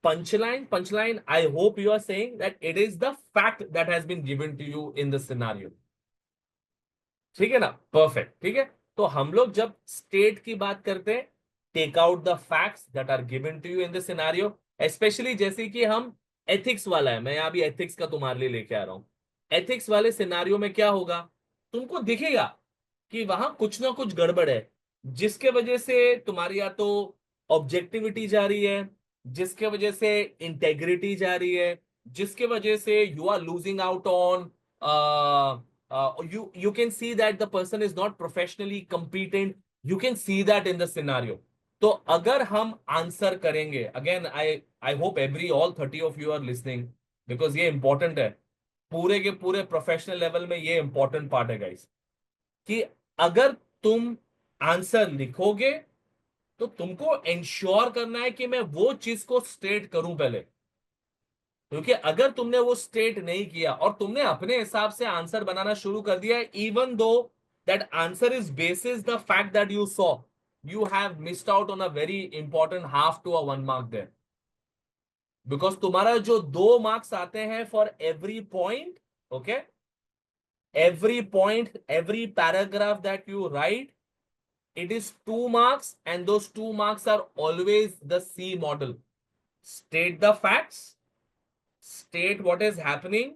Speaker 1: punchline, I hope you are saying that it is the fact that has been given to you in the scenario. ठीक है ना, perfect, ठीक है। तो हम लोग जब state की बात करते हैं, take out the facts that are given to you in the scenario. Specially जैसे कि हम एथिक्स वाला है, मैं यहाँ भी एथिक्स का तुम्हारे लिए लेके आ रहा हूं। एथिक्स वाले सिनारियो में क्या होगा, तुमको दिखेगा कि वहां कुछ ना कुछ गड़बड़ है, जिसके वजह से तुम्हारी या तो ऑब्जेक्टिविटी जा रही है, जिसके वजह से इंटेग्रिटी जा रही है, जिसके वजह से you are losing out on, you can see that the person is not professionally competent, you can see that in the scenario। तो अगर हम आंसर करेंगे, again I hope every all 30 of you are listening, because ये important है, पूरे के पूरे professional level में ये इंपॉर्टेंट पार्ट है गाइस, कि अगर तुम आंसर लिखोगे तो तुमको इंश्योर करना है कि मैं वो चीज को स्टेट करूं पहले, क्योंकि अगर तुमने वो स्टेट नहीं किया और तुमने अपने हिसाब से आंसर बनाना शुरू कर दिया, even though that answer is basis the fact that you saw, you have missed out on a very important half to a 1 mark there, because तुम्हारा जो 2 मार्क्स आते हैं for every point, okay, every point, every paragraph that you write, it is 2 marks, and those 2 marks are always the C model. State the facts, state what is happening,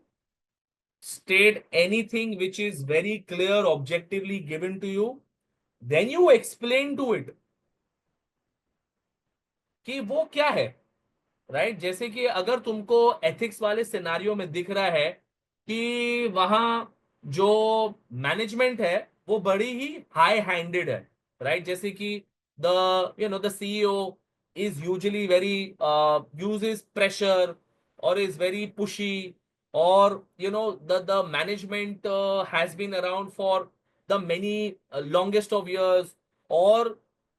Speaker 1: state anything which is very clear, objectively given to you, then you explain to it कि वो क्या है, right? जैसे कि अगर तुमको ethics वाले scenario में दिख रहा है कि वहां जो मैनेजमेंट है वो बड़ी ही हाई हैंडेड है, राइट? जैसे कि the CEO is usually very uses pressure और इज वेरी पुशी, और the management has been around for the many longest of years, और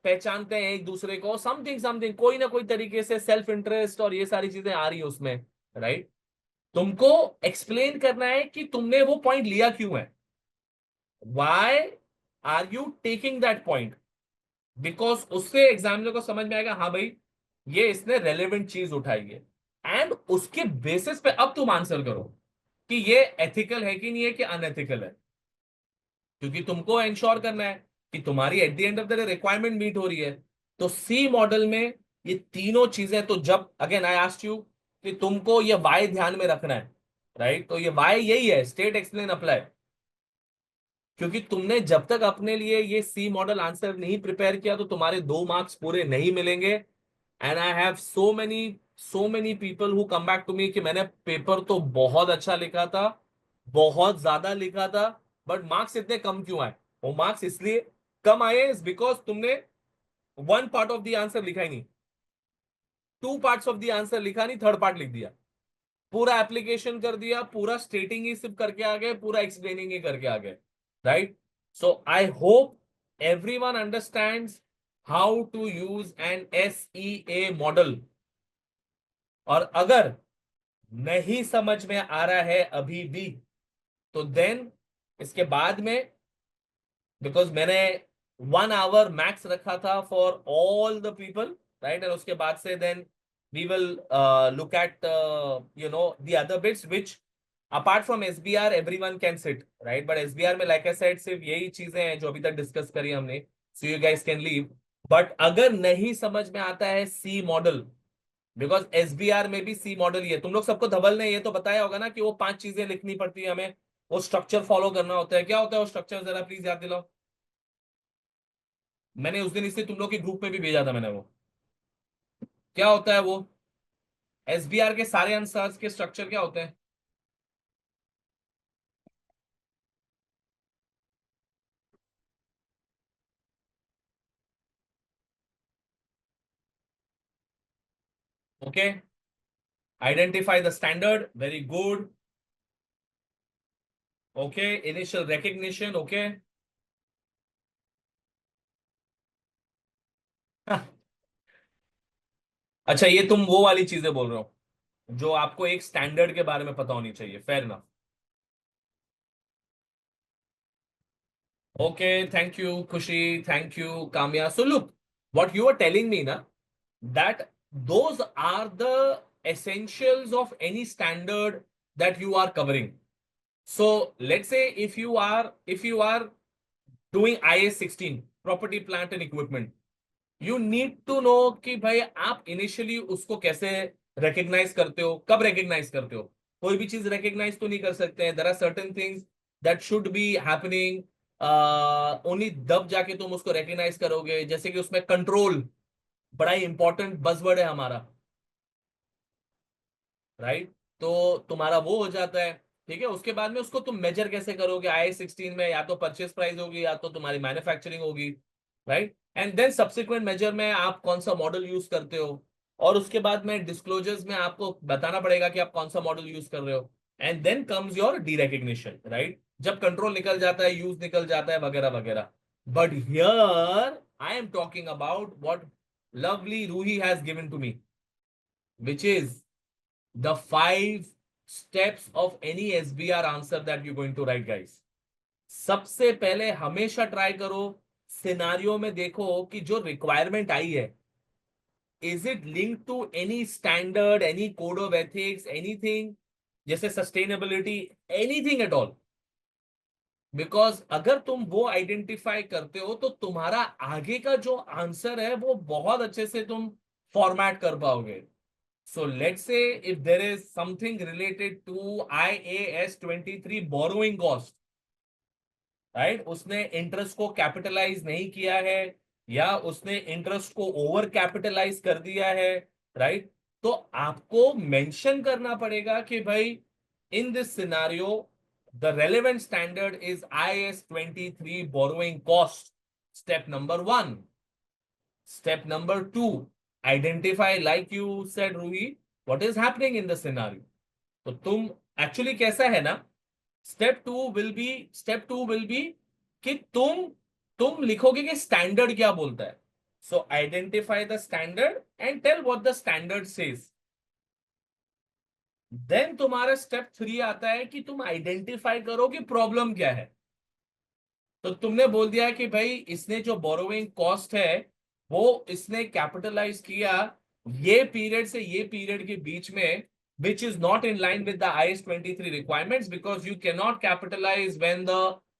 Speaker 1: पहचानते हैं एक दूसरे को, समथिंग समथिंग, कोई ना कोई तरीके से सेल्फ इंटरेस्ट और ये सारी चीजें आ रही है उसमें, राइट? तुमको एक्सप्लेन करना है कि तुमने वो पॉइंट लिया क्यों है, why are you taking that point, because उससे एग्जामिनर को समझ में आएगा हाँ भाई ये इसने रेलेवेंट चीज उठाई है, एंड उसके बेसिस पे अब तुम आंसर करो कि ये एथिकल है कि नहीं है, कि अनएथिकल है, क्योंकि तुमको इंश्योर करना है कि तुम्हारी at the end of the day requirement meet हो रही है। तो सी मॉडल में ये तीनों चीजें, तो जब अगेन आई आस्क्ड यू कि तुमको ये वाई ध्यान में रखना है, राइट? तो ये वाई यही है, स्टेट एक्सप्लेन अप्लाई, क्योंकि तुमने जब तक अपने लिए ये सी मॉडल आंसर नहीं प्रिपेयर किया तो तुम्हारे 2 मार्क्स पूरे नहीं मिलेंगे। And I have so many people who come back to me कि मैंने पेपर तो बहुत अच्छा लिखा था, बहुत ज्यादा लिखा था, बट मार्क्स इतने कम क्यों आए? वो मार्क्स इसलिए कम आए इज बिकॉज तुमने 1 पार्ट ऑफ द आंसर लिखा ही नहीं, 2 पार्ट्स ऑफ द आंसर लिखा नहीं, 3rd पार्ट लिख दिया, पूरा एप्लीकेशन कर दिया, पूरा स्टेटिंग ही सिर्फ करके आ गए, पूरा एक्सप्लेनिंग ही करके आ गए, right? So I hope everyone understands how to use an SEA model. और अगर नहीं समझ में आ रहा है अभी भी, तो देन इसके बाद में, बिकॉज मैंने 1 आवर मैक्स रखा था for all the people, right? And उसके बाद से then we will look at the other bits which apart from SBR everyone can sit, right? But SBR में लाइक आई सेड सिर्फ यही चीजें हैं जो अभी तक डिस्कस करी हमने, so you guys can leave. But अगर नहीं समझ में आता है सी मॉडल, बिकॉज SBR में भी सी मॉडल ही है, तुम लोग सबको धवल ने ये तो बताया होगा ना कि वो 5 चीजें लिखनी पड़ती है हमें, वो स्ट्रक्चर फॉलो करना होता है। क्या होता है वो स्ट्रक्चर, जरा प्लीज याद दिलाओ। मैंने उस दिन इसे तुम लोग के ग्रुप में भी भेजा था मैंने वो, क्या होता है वो? SBR के सारे आंसर्स के स्ट्रक्चर क्या होते हैं? Okay, identify the standard, very good. Okay, initial recognition, okay. अच्छा, ये तुम वो वाली चीजें बोल रहे हो जो आपको एक स्टैंडर्ड के बारे में पता होनी चाहिए, फेयर ना? Okay, thank you, Kushi. Thank you, Kamya. So look, what you are telling me now, that those are the essentials of any standard that you are covering. So let's say if you are doing IS 16, property, plant and equipment, you need to know कि भाई आप initially उसको कैसे recognize करते हो, कब recognize करते हो। कोई भी चीज recognize तो नहीं कर सकते हैं, there are certain things that should be happening, only तब जाके तुम उसको recognize करोगे। जैसे कि उसमें कंट्रोल बड़ा ही इंपॉर्टेंट बजवर्ड है हमारा, राइट? तो तुम्हारा वो हो जाता है, ठीक है। उसके बाद में उसको तुम मेजर कैसे करोगे? IS 16 में या तो परचेस प्राइस होगी या तो तुम्हारी मैन्युफैक्चरिंग होगी, right? And then subsequent measure में आप कौन सा मॉडल यूज करते हो, और उसके बाद में डिस्क्लोजर्स में आपको बताना पड़ेगा कि आप कौन सा मॉडल यूज कर रहे हो। And then comes your derecognition, right? जब कंट्रोल निकल जाता है, यूज निकल जाता है, वगैरह वगैरह। But here I am talking about what lovely Ruhi has given to me, which is the 5 steps of any SBR answer that you're going to write, guys. सबसे पहले हमेशा ट्राई करो, सिनारियो में देखो कि जो रिक्वायरमेंट आई है, is it link to any standard, any code of ethics, anything, जैसे sustainability, anything at all. Because अगर तुम वो आइडेंटिफाई करते हो तो तुम्हारा आगे का जो आंसर है वो बहुत अच्छे से तुम फॉर्मेट कर पाओगे. So let's say if there is something related to IAS 23 borrowing cost, right, उसने इंटरेस्ट को कैपिटलाइज नहीं किया है या उसने इंटरेस्ट को ओवर कैपिटलाइज कर दिया है, राइट, तो आपको मेंशन करना पड़ेगा कि भाई in this scenario the relevant standard is IAS 23 borrowing cost. Step number 1. Step number 2, identify like you said Ruhi what is happening in the scenario. तो तुम एक्चुअली कैसा है ना, स्टेप टू विल बी कि तुम लिखोगे कि स्टैंडर्ड क्या बोलता है. So identify the standard and tell what the standard says. Then तुम्हारा स्टेप 3 आता है कि तुम आइडेंटिफाई करो कि प्रॉब्लम क्या है. तो तुमने बोल दिया कि भाई इसने जो बोरोइंग कॉस्ट है वो इसने कैपिटलाइज किया ये पीरियड से ये पीरियड के बीच में, which is not in line with the IS 23 requirements, because you cannot capitalize when the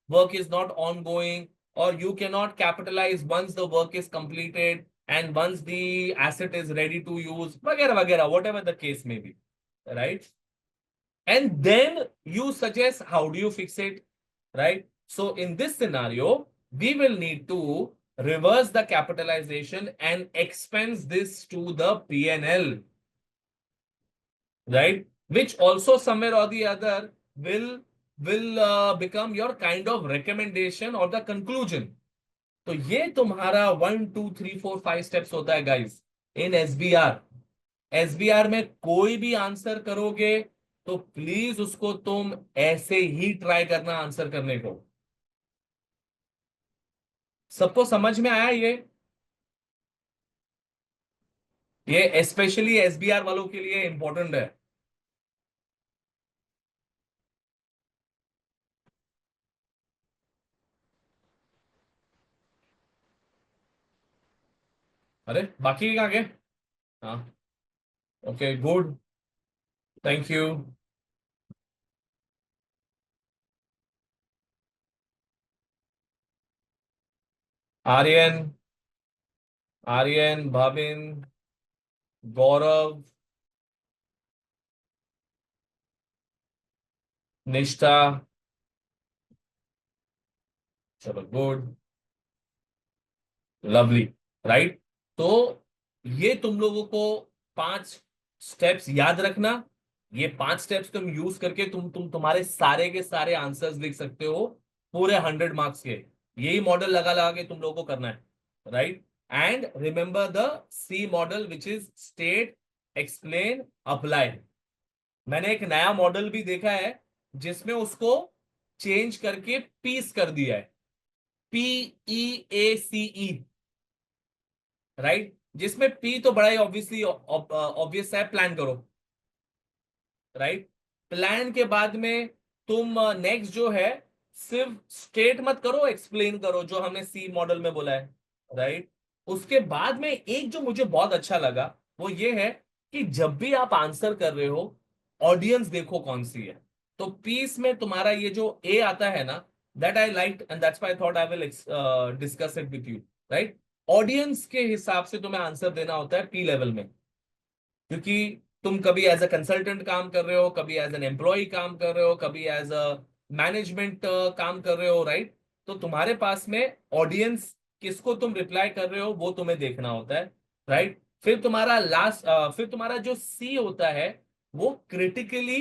Speaker 1: work is not ongoing, or you cannot capitalize once the work is completed and once the asset is ready to use, वगैरह वगैरह, whatever the case may be, right? And then you suggest how do you fix it, right? So in this scenario, we will need to reverse the capitalization and expense this to the P&L, right? Which also somewhere or the other will become your kind of recommendation or the conclusion. तो ये तुम्हारा 1 2 3 4 5 steps होता है guys in SBR. SBR में कोई भी answer करोगे तो प्लीज उसको तुम ऐसे ही ट्राई करना आंसर करने को. सबको समझ में आया ये स्पेशली एसबीआर वालों के लिए इंपॉर्टेंट है. अरे बाकी कहाँ गए. हाँ, okay good, thank you. Aryan, Aryan, Bhavin, Gaurav, Nishtha, चलो गुड, लवली, राइट. तो ये तुम लोगों को 5 स्टेप्स याद रखना. ये 5 स्टेप्स तुम यूज करके तुम्हारे सारे के सारे आंसर्स लिख सकते हो पूरे 100 मार्क्स के. यही मॉडल लगा लगा के तुम लोगों को करना है, right. And remember the C model which is state, explain, apply. मैंने एक नया मॉडल भी देखा है जिसमें उसको चेंज करके पीस कर दिया है, PEACE, राइट. जिसमें पी तो बड़ा ही ऑब्वियसली ऑब्वियस है, प्लान करो, राइट. प्लान के बाद में तुम नेक्स्ट जो है सिर्फ स्टेट मत करो, एक्सप्लेन करो जो हमने सी मॉडल में बोला है, राइट. उसके बाद में एक जो मुझे बहुत अच्छा लगा वो ये है कि जब भी आप आंसर कर रहे हो ऑडियंस देखो कौन सी है. तो पीस में तुम्हारा ये जो ए आता है ना, that I like and that's why I thought I will discuss it with you, right. Audience के हिसाब से तुम्हें आंसर देना होता है पी लेवल में, क्योंकि तुम कभी एज अ कंसल्टेंट काम कर रहे हो, कभी एज एन एम्प्लॉय काम कर रहे हो, कभी एज अ मैनेजमेंट काम कर रहे हो, राइट. तो तुम्हारे पास में ऑडियंस किसको तुम रिप्लाई कर रहे हो वो तुम्हें देखना होता है, राइट. फिर तुम्हारा जो सी होता है वो क्रिटिकली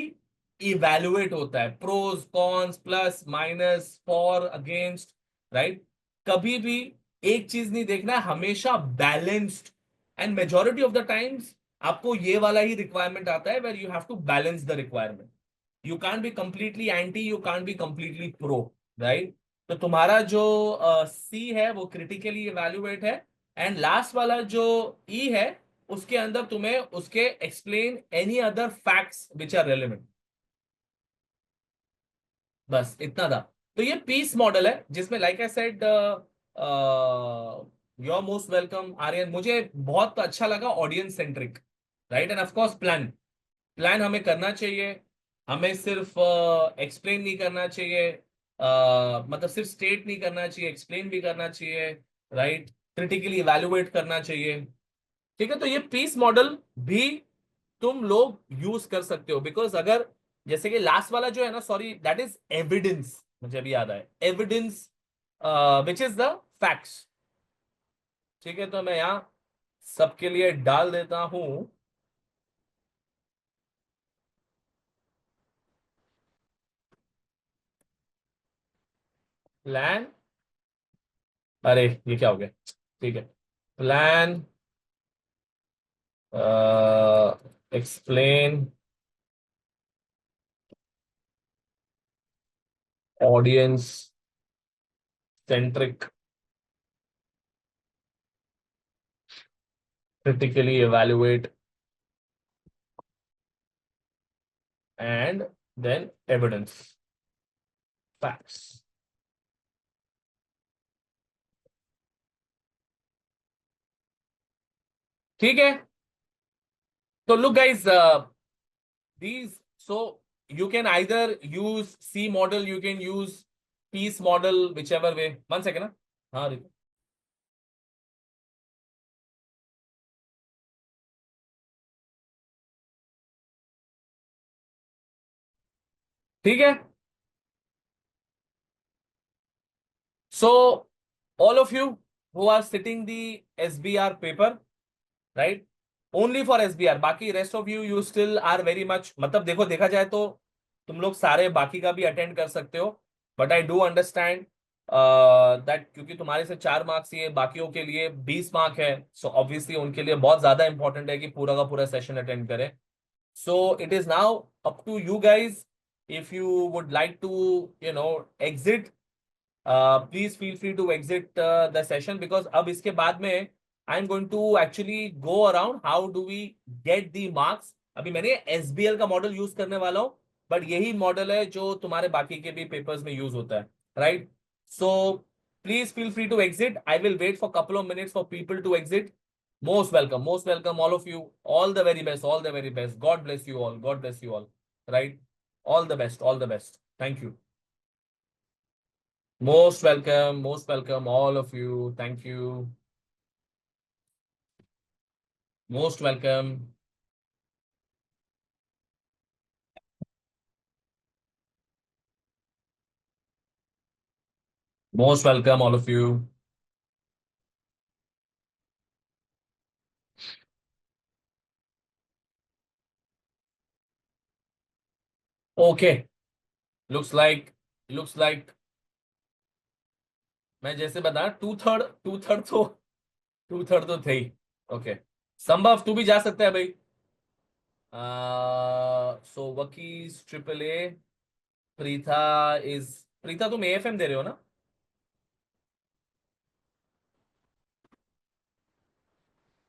Speaker 1: इवेल्युएट होता है, pros cons, plus minus, for against, right. कभी भी एक चीज नहीं देखना है, हमेशा balanced. And majority of the times आपको ये वाला ही रिक्वायरमेंट आता है where you have to balance the requirement. You can't be completely anti, you can't be completely pro, right. तो तुम्हारा जो सी है वो क्रिटिकली इवेल्युएट है. एंड लास्ट वाला जो ई है उसके अंदर तुम्हें उसके explain any other facts which are relevant. बस इतना था. तो ये पीस मॉडल है जिसमें like I said, you are most welcome Aryan. मुझे बहुत अच्छा लगा audience centric, right. And of course plan, plan हमें करना चाहिए, हमें सिर्फ एक्सप्लेन नहीं करना चाहिए. मतलब सिर्फ स्टेट नहीं करना चाहिए, एक्सप्लेन भी करना चाहिए, राइट, क्रिटिकली इवेल्युएट करना चाहिए। ठीक है, तो ये पीस मॉडल भी तुम लोग यूज कर सकते हो, बिकॉज अगर जैसे कि लास्ट वाला जो है ना, सॉरी, दैट इज एविडेंस, मुझे अभी याद आया, evidence which is the facts. ठीक है, तो मैं यहां सबके लिए डाल देता हूं प्लान। अरे ये क्या हो गया, ठीक है, plan explain audience centric critically evaluate and then evidence facts। ठीक है, तो look guys, these, so you can either use C model, you can use piece model, whichever way। one second ना, हाँ रितु। ठीक है, so all of you who are sitting the SBR paper, right, only for SBR, बाकी rest of you you still are very much, मतलब देखो देखा जाए तो तुम लोग सारे बाकी का भी अटेंड कर सकते हो, but I do understand that क्योंकि तुम्हारे से 4 मार्क्स ये बाकियों के लिए 20 मार्क है, सो ऑब्वियसली उनके लिए बहुत ज्यादा इंपॉर्टेंट है कि पूरा का पूरा सेशन अटेंड करें। So it is now up to you guys, if you would like to exit, please feel free to exit the session, because अब इसके बाद में I am going to actually go around how do we get the marks. अभी मैंने SBL का model use करने वाला हूं, बट यही मॉडल है जो तुम्हारे बाकी के भी पेपर्स में यूज होता है, right. So please feel free to exit, I will wait for couple of minutes for people to exit. Most welcome all of you, all the very best, all the very best, God bless you all, God bless you all, right, all the best, all the best, thank you. most welcome, all of you. Thank you. Most welcome. Most welcome, all of you. Okay. Looks like, looks like मैं जैसे बता, to third तो थे ही। Okay, संभव तू भी जा सकता है भाई। So Vaki's triple A, Preeta is, Preeta तुम एएफएम दे रहे हो ना?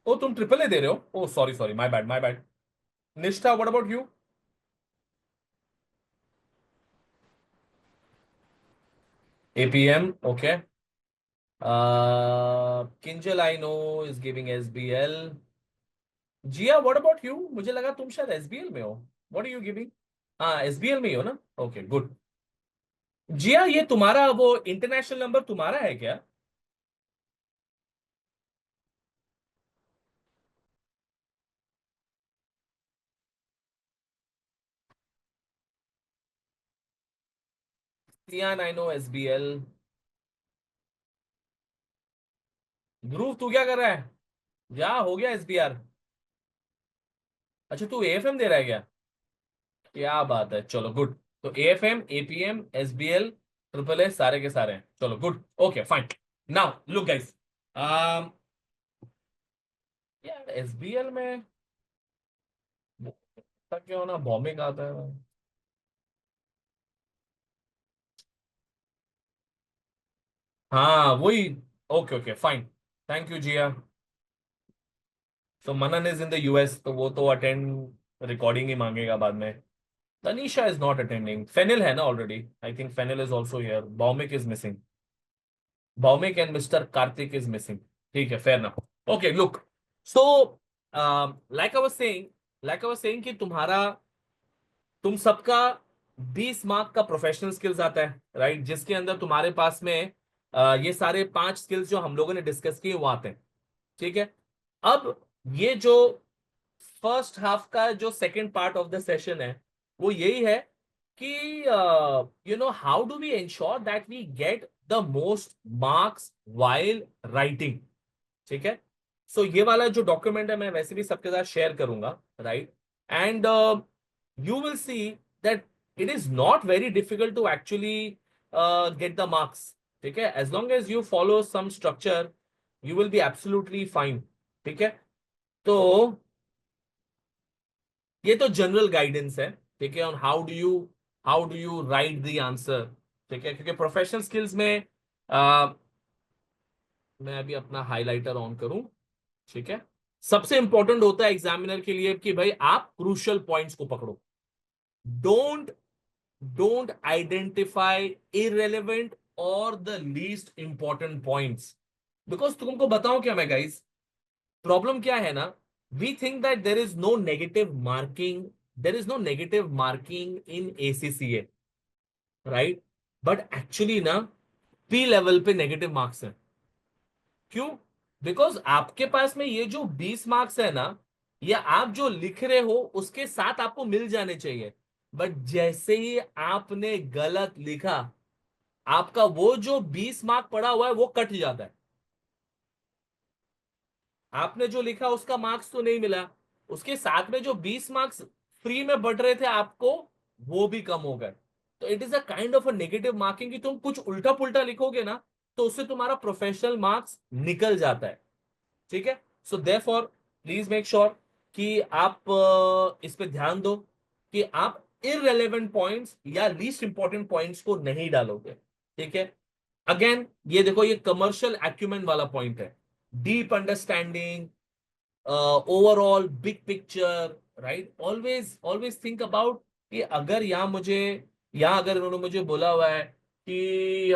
Speaker 1: ओ तुम ट्रिपल ए दे रहे हो, oh sorry sorry, my bad, my bad. Nishtha, what about you? APM, okay. Kinjal I know is giving SBL. Jiya, what about you? मुझे लगा तुम शायद एसबीएल में हो। What are you giving? हाँ एसबीएल में ही हो ना, ओके गुड। जिया, ये तुम्हारा वो इंटरनेशनल नंबर तुम्हारा है क्या? सियान आई नो एसबीएल। ध्रुव तू क्या कर रहा है? जा, हो गया एसबीआर। अच्छा तू एएफएम दे रहा है क्या? क्या बात है, चलो गुड। तो AFM, APM, SBL, triple S, सारे के सारे हैं, चलो good, okay fine. Now look guys, यार एसबीएल में क्यों ना बॉम्बिंग आता है। हाँ वही, okay okay fine, thank you Jiya. तो Manan is in the US, तो वो तो अटेंड, रिकॉर्डिंग ही मांगेगा बाद में। Tanisha is not attending, Fenil है ना already, I think Fenil is also here, Bhaumik is missing, Bhaumik and mister Kartik is missing. ठीक है, फेयर ना। Okay look, so like I was saying, कि तुम सबका 20 मार्क का प्रोफेशनल स्किल्स आता है, राइट, जिसके अंदर तुम्हारे पास में ये सारे 5 स्किल्स जो हम लोगों ने डिस्कस किए वो आते हैं, ठीक है। अब ये जो फर्स्ट हाफ का जो second part of the session है वो यही है कि how do we ensure that we get the most marks while writing, ठीक है। सो ये वाला जो डॉक्यूमेंट है मैं वैसे भी सबके साथ शेयर करूंगा, right, and you will see that it is not very difficult to actually get the marks, ठीक है, as long as you follow some structure you will be absolutely fine, ठीक है। तो ये तो जनरल गाइडेंस है, ठीक है, on how do you right the answer, ठीक है, क्योंकि प्रोफेशनल स्किल्स में मैं अभी अपना हाइलाइटर ऑन करूं, ठीक है। सबसे इंपॉर्टेंट होता है एग्जामिनर के लिए कि भाई आप क्रूशियल पॉइंट्स को पकड़ो, डोंट डोंट आइडेंटिफाई इररेलेवेंट और the least important points, because तुमको बताऊं क्या मैं गाइस, प्रॉब्लम क्या है ना, we think that there is no negative marking in ACCA, right, but actually ना P लेवल पे नेगेटिव मार्क्स है। क्यों? बिकॉज आपके पास में ये जो 20 मार्क्स है ना, ये आप जो लिख रहे हो उसके साथ आपको मिल जाने चाहिए, बट जैसे ही आपने गलत लिखा आपका वो जो 20 मार्क पड़ा हुआ है वो कट जाता है, आपने जो लिखा उसका मार्क्स तो नहीं मिला, उसके साथ में जो 20 मार्क्स फ्री में बढ़ रहे थे आपको वो भी कम हो गए। तो it is a kind of a negative marking कि तुम कुछ उल्टा पुल्टा लिखोगे ना तो उससे तुम्हारा प्रोफेशनल मार्क्स निकल जाता है, ठीक है। So therefore please make sure कि आप इस पे ध्यान दो कि आप इररेलेवेंट पॉइंट्स या लीस्ट इंपॉर्टेंट पॉइंट्स को नहीं डालोगे, ठीक है। अगेन ये देखो ये कमर्शियल एक्यूमेंट वाला पॉइंट है, deep understanding, overall big picture, right, always always think about कि अगर यहां अगर उन्होंने मुझे बोला हुआ है कि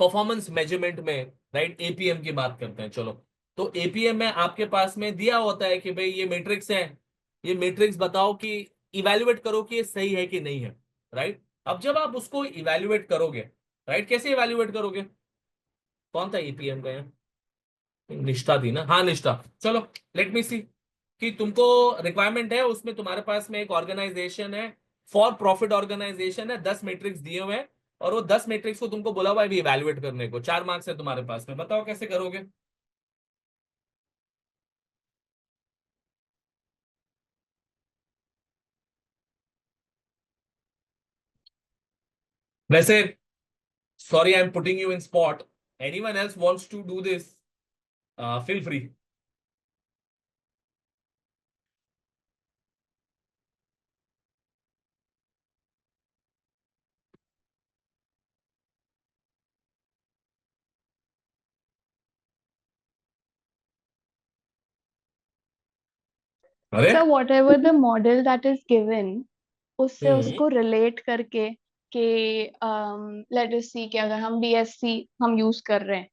Speaker 1: परफॉर्मेंस मेजरमेंट में, राइट, एपीएम की बात करते हैं, चलो, तो एपीएम में आपके पास में दिया होता है कि भाई ये मैट्रिक्स है, ये मैट्रिक्स बताओ कि इवेल्युएट करो कि ये सही है कि नहीं है, राइट। अब जब आप उसको इवेल्युएट करोगे, राइट, कैसे इवेल्युएट करोगे, कौन था एपीएम का यहाँ? निष्ठा थी ना, हाँ निष्ठा, चलो, लेट मी सी कि तुमको रिक्वायरमेंट है, उसमें तुम्हारे पास में एक ऑर्गेनाइजेशन है, फॉर प्रॉफिट ऑर्गेनाइजेशन है, 10 मैट्रिक्स दिए हुए हैं और वो 10 मैट्रिक्स को तुमको बोला हुआ है इवेल्युएट करने को, 4 मार्क्स है तुम्हारे पास में, बताओ कैसे करोगे। वैसे sorry I am putting you in spot, anyone else wants to do this, feel free. अरे
Speaker 2: sir whatever the model that is given उससे
Speaker 1: हम्म
Speaker 2: उसको रिलेट करके कि लेट अस सी कि अगर हम बीएससी हम यूज कर रहे हैं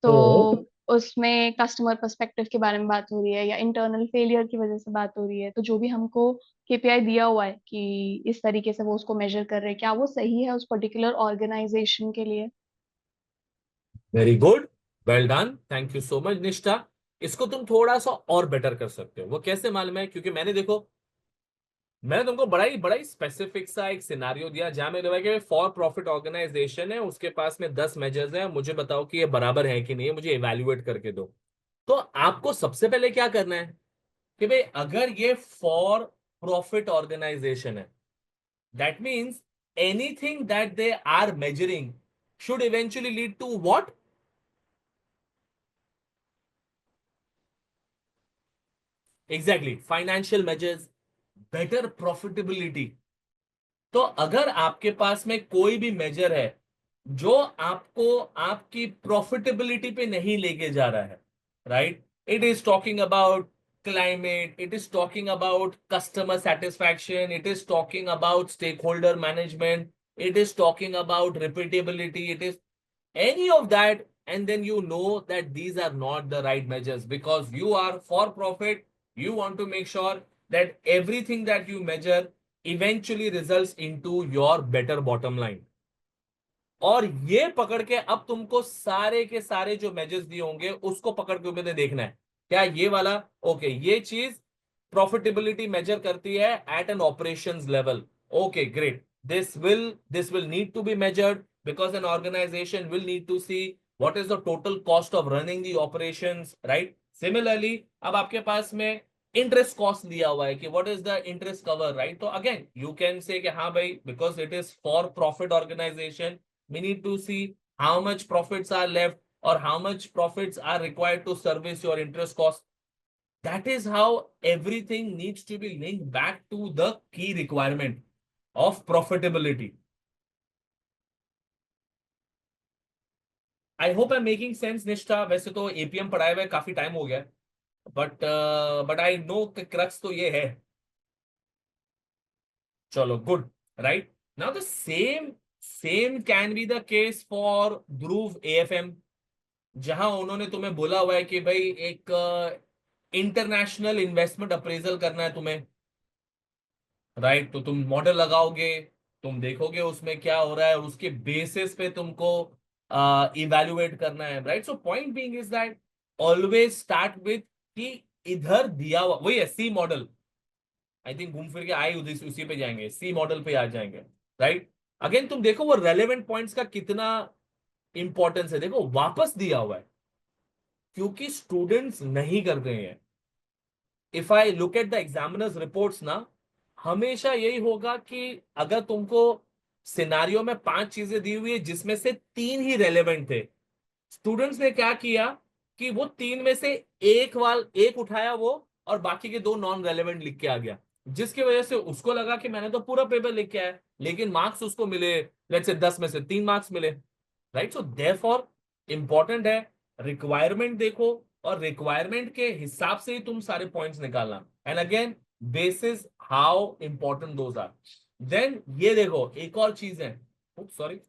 Speaker 2: तो
Speaker 1: हम्म
Speaker 2: उसमें कस्टमर पर्सपेक्टिव के बारे में बात हो रही है या इंटरनल फेलियर की वजह से बात हो रही है, तो जो भी हमको केपीआई दिया हुआ है कि इस तरीके से वो उसको मेजर कर रहे हैं, क्या वो सही है उस पर्टिकुलर ऑर्गेनाइजेशन के लिए?
Speaker 1: Very good, well done, thank you so much निष्ठा। इसको तुम थोड़ा सा और बेटर कर सकते हो, वो कैसे मालूम है, क्योंकि मैंने तुमको बड़ा ही स्पेसिफिक सा एक सिनारियो दिया जहां मैंने बोला कि फॉर प्रॉफिट ऑर्गेनाइजेशन है, उसके पास में 10 मेजर्स हैं, मुझे बताओ कि ये बराबर है कि नहीं है, मुझे इवेल्युएट करके दो। तो आपको सबसे पहले क्या करना है कि भाई अगर ये फॉर प्रॉफिट ऑर्गेनाइजेशन है, that means anything that they are measuring should eventually lead to what, exactly, financial measures, better profitability. तो अगर आपके पास में कोई भी मेजर है जो आपको आपकी प्रॉफिटेबिलिटी पे नहीं लेके जा रहा है, right, it is talking about climate, it is talking about customer satisfaction, it is talking about stakeholder management, it is talking about repeatability, it is any of that, and then you know that these are not the right measures because you are for profit, you want to make sure that everything that you measure eventually results into your better bottom line. और ये पकड़ के अब तुमको सारे के सारे जो मेजर्स दिए होंगे उसको पकड़ के मैंने देखना है, क्या ये वाला, ओके ये चीज प्रॉफिटेबिलिटी मेजर करती है at an operations level, okay great, this will need to be measured because an organization will need to see what is the total cost of running the operations, right? Similarly, अब आपके पास में interest cost दिया हुआ है कि what is the interest cover, right? तो again you can say कि हाँ भाई, because it is for profit organisation, we need to see how much profits are left or how much profits are required to service your interest cost. That is how everything needs to be linked back to the key requirement of profitability. I hope I'm making sense, निष्ठा। वैसे तो APM पढ़ाए हुए काफी time हो गया, but I know crux तो ये है। चलो good, right? Now the same can be the case for Dhruv AFM, जहां उन्होंने तुम्हें बोला हुआ है कि भाई एक इंटरनेशनल इन्वेस्टमेंट अप्रेजल करना है तुम्हें, राइट? तो तुम मॉडल लगाओगे, तुम देखोगे उसमें क्या हो रहा है और उसके बेसिस पे तुमको इवेल्युएट करना है, right? So point being is that always start with कि इधर दिया हुआ वही है सी मॉडल। आई थिंक घूम फिर के आए उसी पे जाएंगे, सी मॉडल पे आ जाएंगे, राइट? अगेन तुम देखो वो रेलेवेंट पॉइंट्स का कितना इंपॉर्टेंस है, देखो वापस दिया हुआ है क्योंकि स्टूडेंट्स नहीं कर रहे हैं। If I look at the examiners reports ना, हमेशा यही होगा कि अगर तुमको सिनारियो में 5 चीजें दी हुई है जिसमें से 3 ही रेलेवेंट थे, स्टूडेंट्स ने क्या किया कि वो 3 में से एक उठाया वो, और बाकी के 2 नॉन रेलेवेंट लिख के आ गया, जिसकी वजह से उसको लगा कि मैंने तो पूरा पेपर लिख के आया, लेकिन मार्क्स उसको मिले लेट्स से 10 में से 3 मार्क्स मिले, राइट? सो देयरफॉर इंपॉर्टेंट है रिक्वायरमेंट देखो, और रिक्वायरमेंट के हिसाब से ही तुम सारे पॉइंट्स निकालना, and again basis how important those are. Then ये देखो एक और चीज है, सॉरी,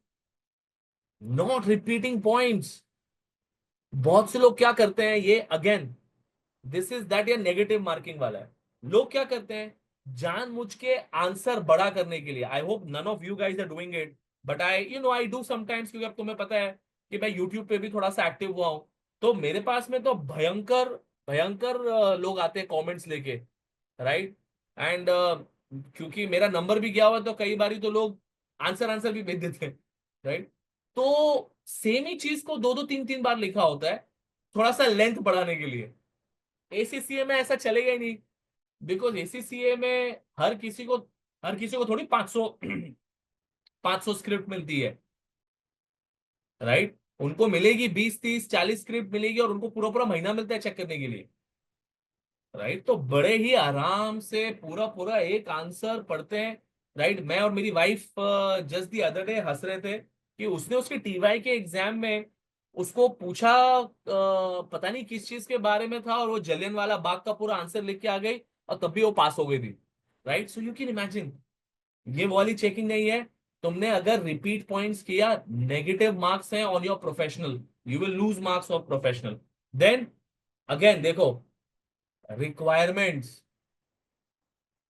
Speaker 1: नॉट रिपीटिंग पॉइंट्स। बहुत से लोग क्या करते हैं, ये अगेन दिस इज दैट ये नेगेटिव मार्किंग वाला है। लोग क्या करते हैं जानबूझ के आंसर बड़ा करने के लिए, I hope none of you guys are doing it, but I do sometimes, क्योंकि अब तुम्हें पता है कि मैं यूट्यूब पे भी थोड़ा सा एक्टिव हुआ हूं, तो मेरे पास में तो भयंकर भयंकर लोग आते हैं कमेंट्स लेके, राइट? एंड क्योंकि मेरा नंबर भी गया हुआ तो कई बारी तो लोग आंसर आंसर भी भेज देते हैं, राइट? तो सेम ही चीज को 2 2 3 3 बार लिखा होता है थोड़ा सा लेंथ बढ़ाने के लिए। एसीसीए में ऐसा चलेगा ही नहीं, बिकॉज एसीसीए में हर किसी को थोड़ी 500 500 स्क्रिप्ट मिलती है, राइट? उनको मिलेगी 20 30 40 स्क्रिप्ट मिलेगी, और उनको पूरा पूरा महीना मिलता है चेक करने के लिए, राइट? तो बड़े ही आराम से पूरा पूरा एक आंसर पढ़ते हैं, राइट? मैं और मेरी wife just the other day हंस रहे थे कि उसने उसके टीवाई के एग्जाम में उसको पूछा पता नहीं किस चीज के बारे में था, और वो जलियन वाला बाग का पूरा आंसर लिख के आ गई, और तब भी वो पास हो गई थी, right? So you can imagine, ये वाली चेकिंग नहीं है। तुमने अगर रिपीट पॉइंट्स किया, नेगेटिव मार्क्स हैं on your professional, you will lose marks of professional. Then again देखो रिक्वायरमेंट्स,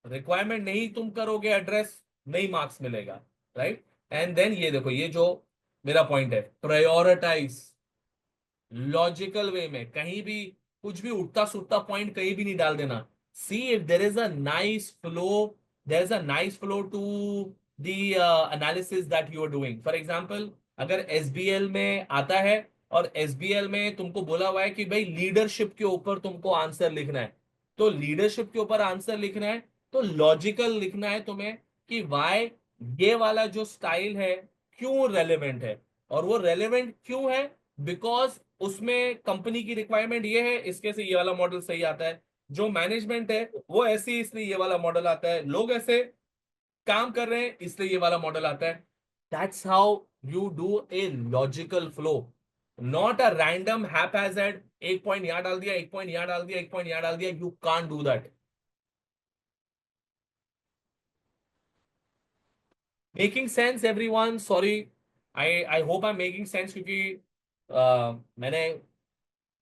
Speaker 1: रिक्वायरमेंट नहीं तुम करोगे एड्रेस, नहीं मार्क्स मिलेगा, राइट? एंड देन ये देखो, ये जो मेरा पॉइंट है, प्रायोरिटाइज लॉजिकल वे में, कहीं भी कुछ भी उठता सुठता पॉइंट कहीं भी नहीं डाल देना। See if there is a nice flow, there is a nice flow to the analysis that you are doing. For example अगर एसबीएल में आता है और एसबीएल में तुमको बोला हुआ है कि भाई लीडरशिप के ऊपर तुमको आंसर लिखना है, तो लीडरशिप के ऊपर आंसर लिखना है तो लॉजिकल लिखना है तुम्हें कि वाई ये वाला जो स्टाइल है क्यों रेलेवेंट है, और वो रेलेवेंट क्यों है बिकॉज उसमें कंपनी की रिक्वायरमेंट ये है, इसके से ये वाला मॉडल सही आता है, जो मैनेजमेंट है वो ऐसी इसलिए ये वाला मॉडल आता है, लोग ऐसे काम कर रहे हैं इसलिए ये वाला मॉडल आता है। That's how you do a logical flow, not a random haphazard, एक पॉइंट यहां डाल दिया, एक पॉइंट यहां डाल दिया, एक पॉइंट यहां डाल दिया, you can't do that. Making sense everyone? Sorry, I hope I am making sense, क्योंकि मैंने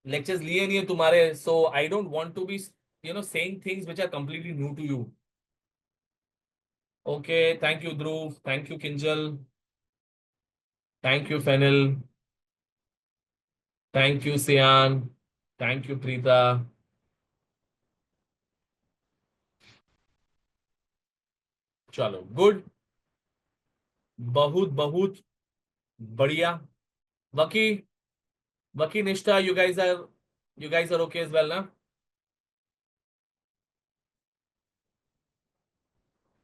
Speaker 1: लेक्चर्स लिए नहीं है तुम्हारे, so I don't want to be saying things which are completely new to you. Okay, thank you Dhruv, thank you Kinjal, thank you Fenil, thank you Siyan, thank you Preeta. चलो good, बहुत बहुत बढ़िया। Vaki, Vaki Nishtha, you guys are okay as well ना?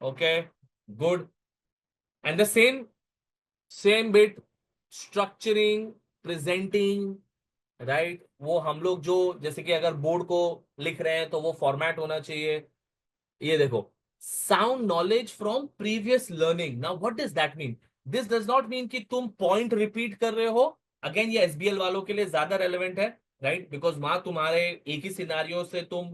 Speaker 1: Okay, good. And the same bit, structuring, presenting, right? वो हम लोग जो, जैसे कि अगर बोर्ड को लिख रहे हैं तो वो फॉर्मेट होना चाहिए। ये देखो, sound knowledge from previous learning. Now what does that mean? This does not mean कि तुम पॉइंट रिपीट कर रहे हो। अगेन ये एसबीएल वालों के लिए ज्यादा रेलेवेंट है, राइट? बिकॉज वहां तुम्हारे एक ही सिनारियो से तुम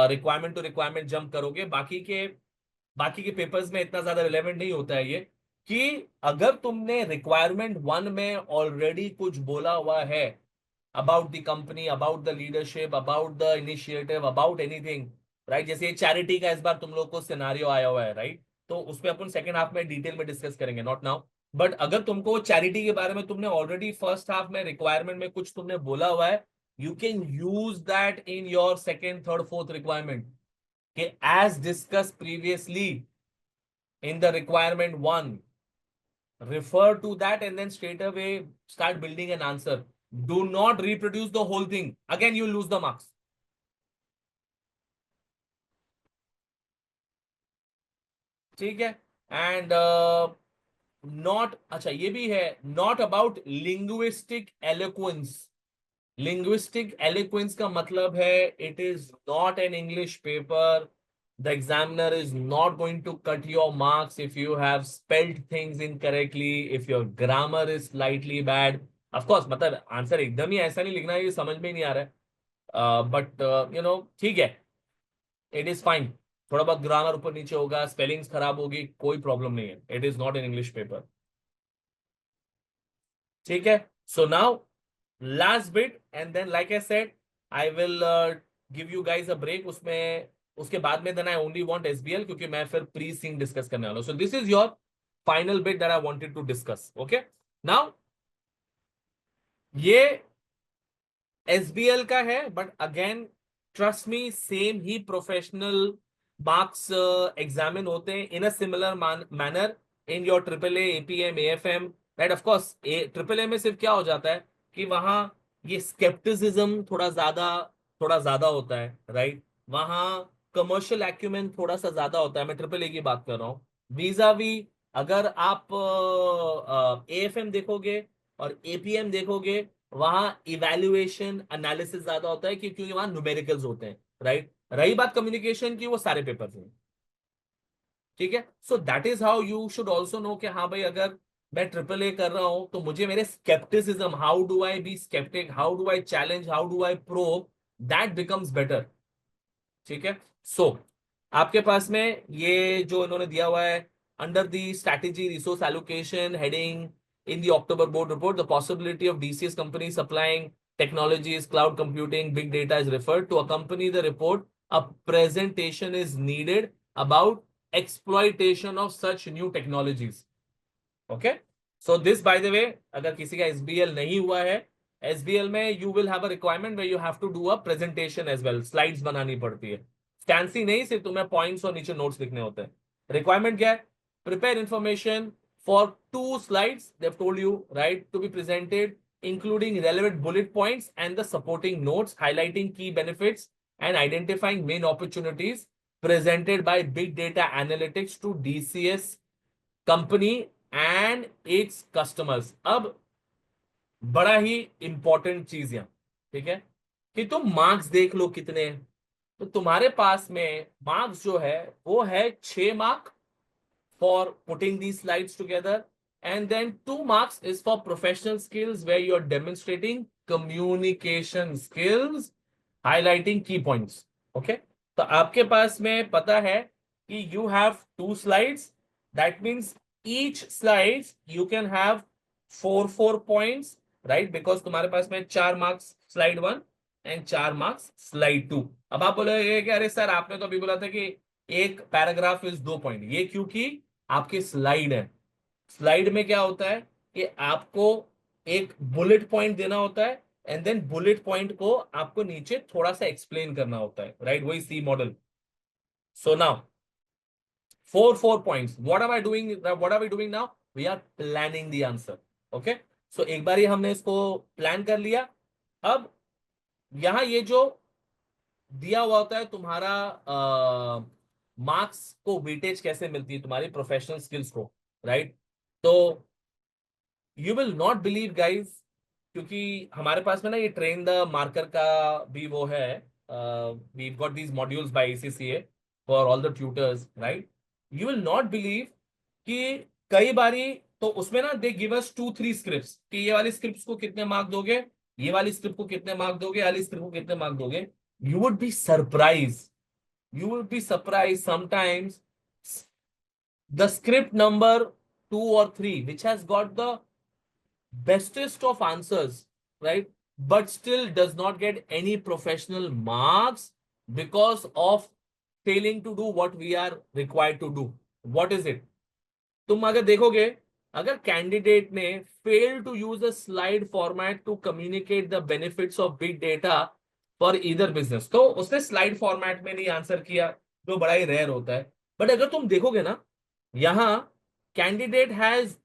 Speaker 1: रिक्वायरमेंट टू रिक्वायरमेंट जंप करोगे। बाकी के पेपर्स में इतना ज्यादा रिलेवेंट नहीं होता है ये, कि अगर तुमने रिक्वायरमेंट वन में ऑलरेडी कुछ बोला हुआ है about the company, about the leadership, about the initiative, about anything, right? जैसे चैरिटी का इस बार तुम लोग को सिनारियो आया हुआ है, राइट? तो उस पर अपन सेकंड हाफ में डिटेल में डिस्कस करेंगे, नॉट नाउ। बट अगर तुमको चैरिटी के बारे में तुमने ऑलरेडी फर्स्ट हाफ में रिक्वायरमेंट में कुछ तुमने बोला हुआ है, you can use that in your second, third, fourth requirement, कि as discuss previously in the requirement one, refer to that and then straight away start building an answer. Do not reproduce the whole thing, again you lose the marks. ठीक है? And not, अच्छा ये भी है, not about linguistic eloquence. Linguistic eloquence का मतलब है it is not an English paper. The examiner is not going to cut your marks if you have spelled things incorrectly, if your grammar is slightly bad. Of course, मतलब answer एकदम ही ऐसा नहीं लिखना है, ये समझ में ही नहीं आ रहा है, बट यू नो ठीक है, इट इज फाइन। थोड़ा बहुत ग्रामर ऊपर नीचे होगा, स्पेलिंग्स खराब होगी, कोई प्रॉब्लम नहीं है, it is not an English paper. ठीक है? So now last bit and then like I said I will give you guys a break. उसमें उसके बाद में then I only want SBL, क्योंकि मैं फिर प्री सिंग डिस्कस करने वाला हूं। So this is your final bit that I wanted to discuss. Okay, now ये एसबीएल का है, but again trust me, same ही प्रोफेशनल मार्क्स एग्जामिन होते हैं in a similar manner in your triple APM, AFM, right? Of course triple A में सिर्फ क्या हो जाता है कि वहां ये स्केप्टिसिज्म थोड़ा ज्यादा होता है, राइट? वहां कमर्शियल एक्यूमेन थोड़ा सा ज्यादा होता है, मैं ट्रिपल ए की बात कर रहा हूँ। वीजा वी, अगर आप एएफएम देखोगे और एपीएम देखोगे, वहां इवैल्यूएशन एनालिसिस ज्यादा होता है, क्योंकि वहां न्यूमेरिकल्स होते हैं, राइट? रही बात कम्युनिकेशन की, वो सारे पेपर्स हैं। ठीक है? So that is how you should also know कि हाँ भाई, अगर मैं ट्रिपल ए कर रहा हूं तो मुझे मेरे scepticism, how do I be sceptic, how do I challenge, how do I probe, that becomes better. ठीक है? सो आपके पास में ये जो इन्होंने दिया हुआ है, under the strategy resource allocation heading in the October board report, the possibility of DCS companies supplying technologies, cloud computing, big data is referred to. Accompany the report, a presentation is needed about exploitation of such new technologies. Okay? So this, by the way, अगर किसी का SBL नहीं हुआ है, SBL में you will have a requirement where you have to do a presentation as well. Slides बनानी पड़ती है, स्टैंसी नहीं, सिर्फ तुम्हें पॉइंट्स और नीचे नोट्स लिखने होते हैं। रिक्वायरमेंट क्या है? Prepare information for 2 slides, they've told you, right, to be presented, including relevant bullet points and the supporting notes, highlighting key benefits and identifying main opportunities presented by big data analytics to DCS company and its customers. अब बड़ा ही important चीज यहां, ठीक है, कि तुम marks देख लो कितने। तो तुम्हारे पास में मार्क्स जो है वो है 6 mark for putting these slides together, and then 2 marks is for professional skills where you're demonstrating communication skills, highlighting key points. Okay, तो आपके पास में पता है कि you have 2 slides, that means each slides you can have 4 points, right? Because तुम्हारे पास में 4 marks slide 1 and 4 marks slide 2. अब आप बोलोगे कि अरे सर आपने तो अभी बोला था कि एक पैराग्राफ इज 2 पॉइंट, ये क्योंकि आपकी स्लाइड है। स्लाइड में क्या होता है कि आपको एक बुलेट पॉइंट देना होता है एंड देन बुलेट पॉइंट को आपको नीचे थोड़ा सा एक्सप्लेन करना होता है, राइट? वही C model. So now 4 points. What am I doing? What are we doing now? We are planning the answer. Okay. So एक बार ही हमने इसको प्लान कर लिया। अब यहां ये जो दिया हुआ होता है तुम्हारा मार्क्स को वेटेज कैसे मिलती है तुम्हारी प्रोफेशनल स्किल्स को, राइट? तो you will not believe guys, क्योंकि हमारे पास में ना ये ट्रेन द मार्कर का भी वो है, we got these modules by ACCA for all the tutors, right? You will not believe कि कई बारी तो उसमें ना दे गिव अस 2-3 स्क्रिप्ट्स कि ये वाली स्क्रिप्ट को कितने मार्क दोगे, ये वाली स्क्रिप्ट को कितने मार्क दोगे, ये वाली स्क्रिप्ट को कितने मार्क दोगे। You would be surprise, you will be surprised sometimes the script number 2 or 3 which has got the bestest of answers, right, but still does not get any professional marks because of failing to do what we are required to do. What is it? तुम अगर देखोगे, अगर candidate ने fail to use a slide format to communicate the benefits of big data for either business, तो उसने slide format में नहीं answer किया, जो बड़ा ही रेयर होता है। बट अगर तुम देखोगे ना, यहां candidate has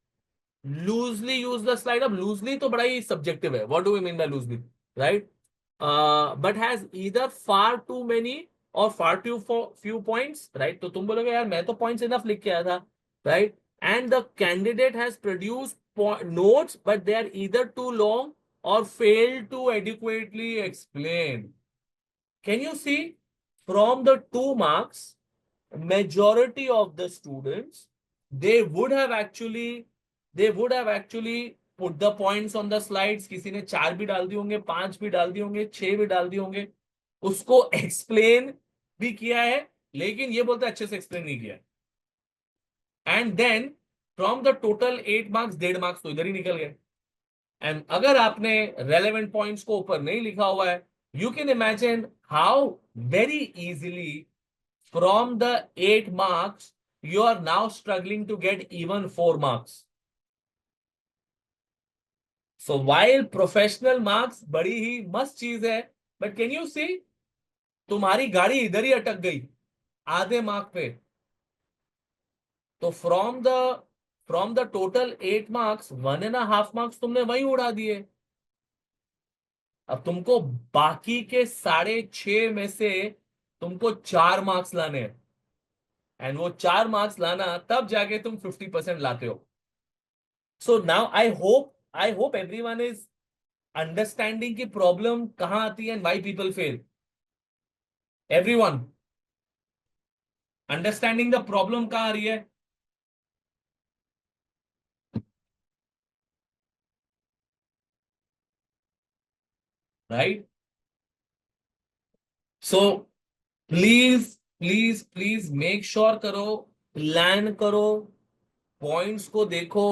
Speaker 1: loosely use the slide. अब लूजली तो बड़ा ही सब्जेक्टिव है, what do we mean by loosely, right? But has either far too many और far too few points, right? तो तुम बोलोगे यार मैं तो पॉइंट्स इनफ लिख के आया था, right? And the candidate has produced notes, but they are either too long or failed to adequately explain. Can you see? From the 2 marks, majority of the students, they would have actually put the points on the slides. किसी ने 4 भी डाल दिए होंगे, 5 भी डाल दिए होंगे, 6 भी डाल दिए होंगे, उसको एक्सप्लेन भी किया है, लेकिन ये बोलते अच्छे से एक्सप्लेन नहीं किया। And then from the total 8 marks, 1.5 marks तो इधर ही निकल गए। एंड अगर आपने रेलेवेंट पॉइंट्स को ऊपर नहीं लिखा हुआ है, you can imagine how very easily from the 8 marks you are now struggling to get even 4 marks. So while professional marks बड़ी ही मस्त चीज है, बट कैन यू सी तुम्हारी गाड़ी इधर ही अटक गई आधे मार्क पे। तो from the total 8 marks 1.5 marks तुमने वही उड़ा दिए। अब तुमको बाकी के 6.5 में से तुमको 4 मार्क्स लाने हैं, एंड वो 4 मार्क्स लाना तब जाके तुम 50% लाते हो। So now I hope everyone is understanding की प्रॉब्लम कहां आती है and why people fail. Everyone understanding the problem कहां आ रही है? Right? So please please please make sure करो, प्लान करो, पॉइंट्स को देखो।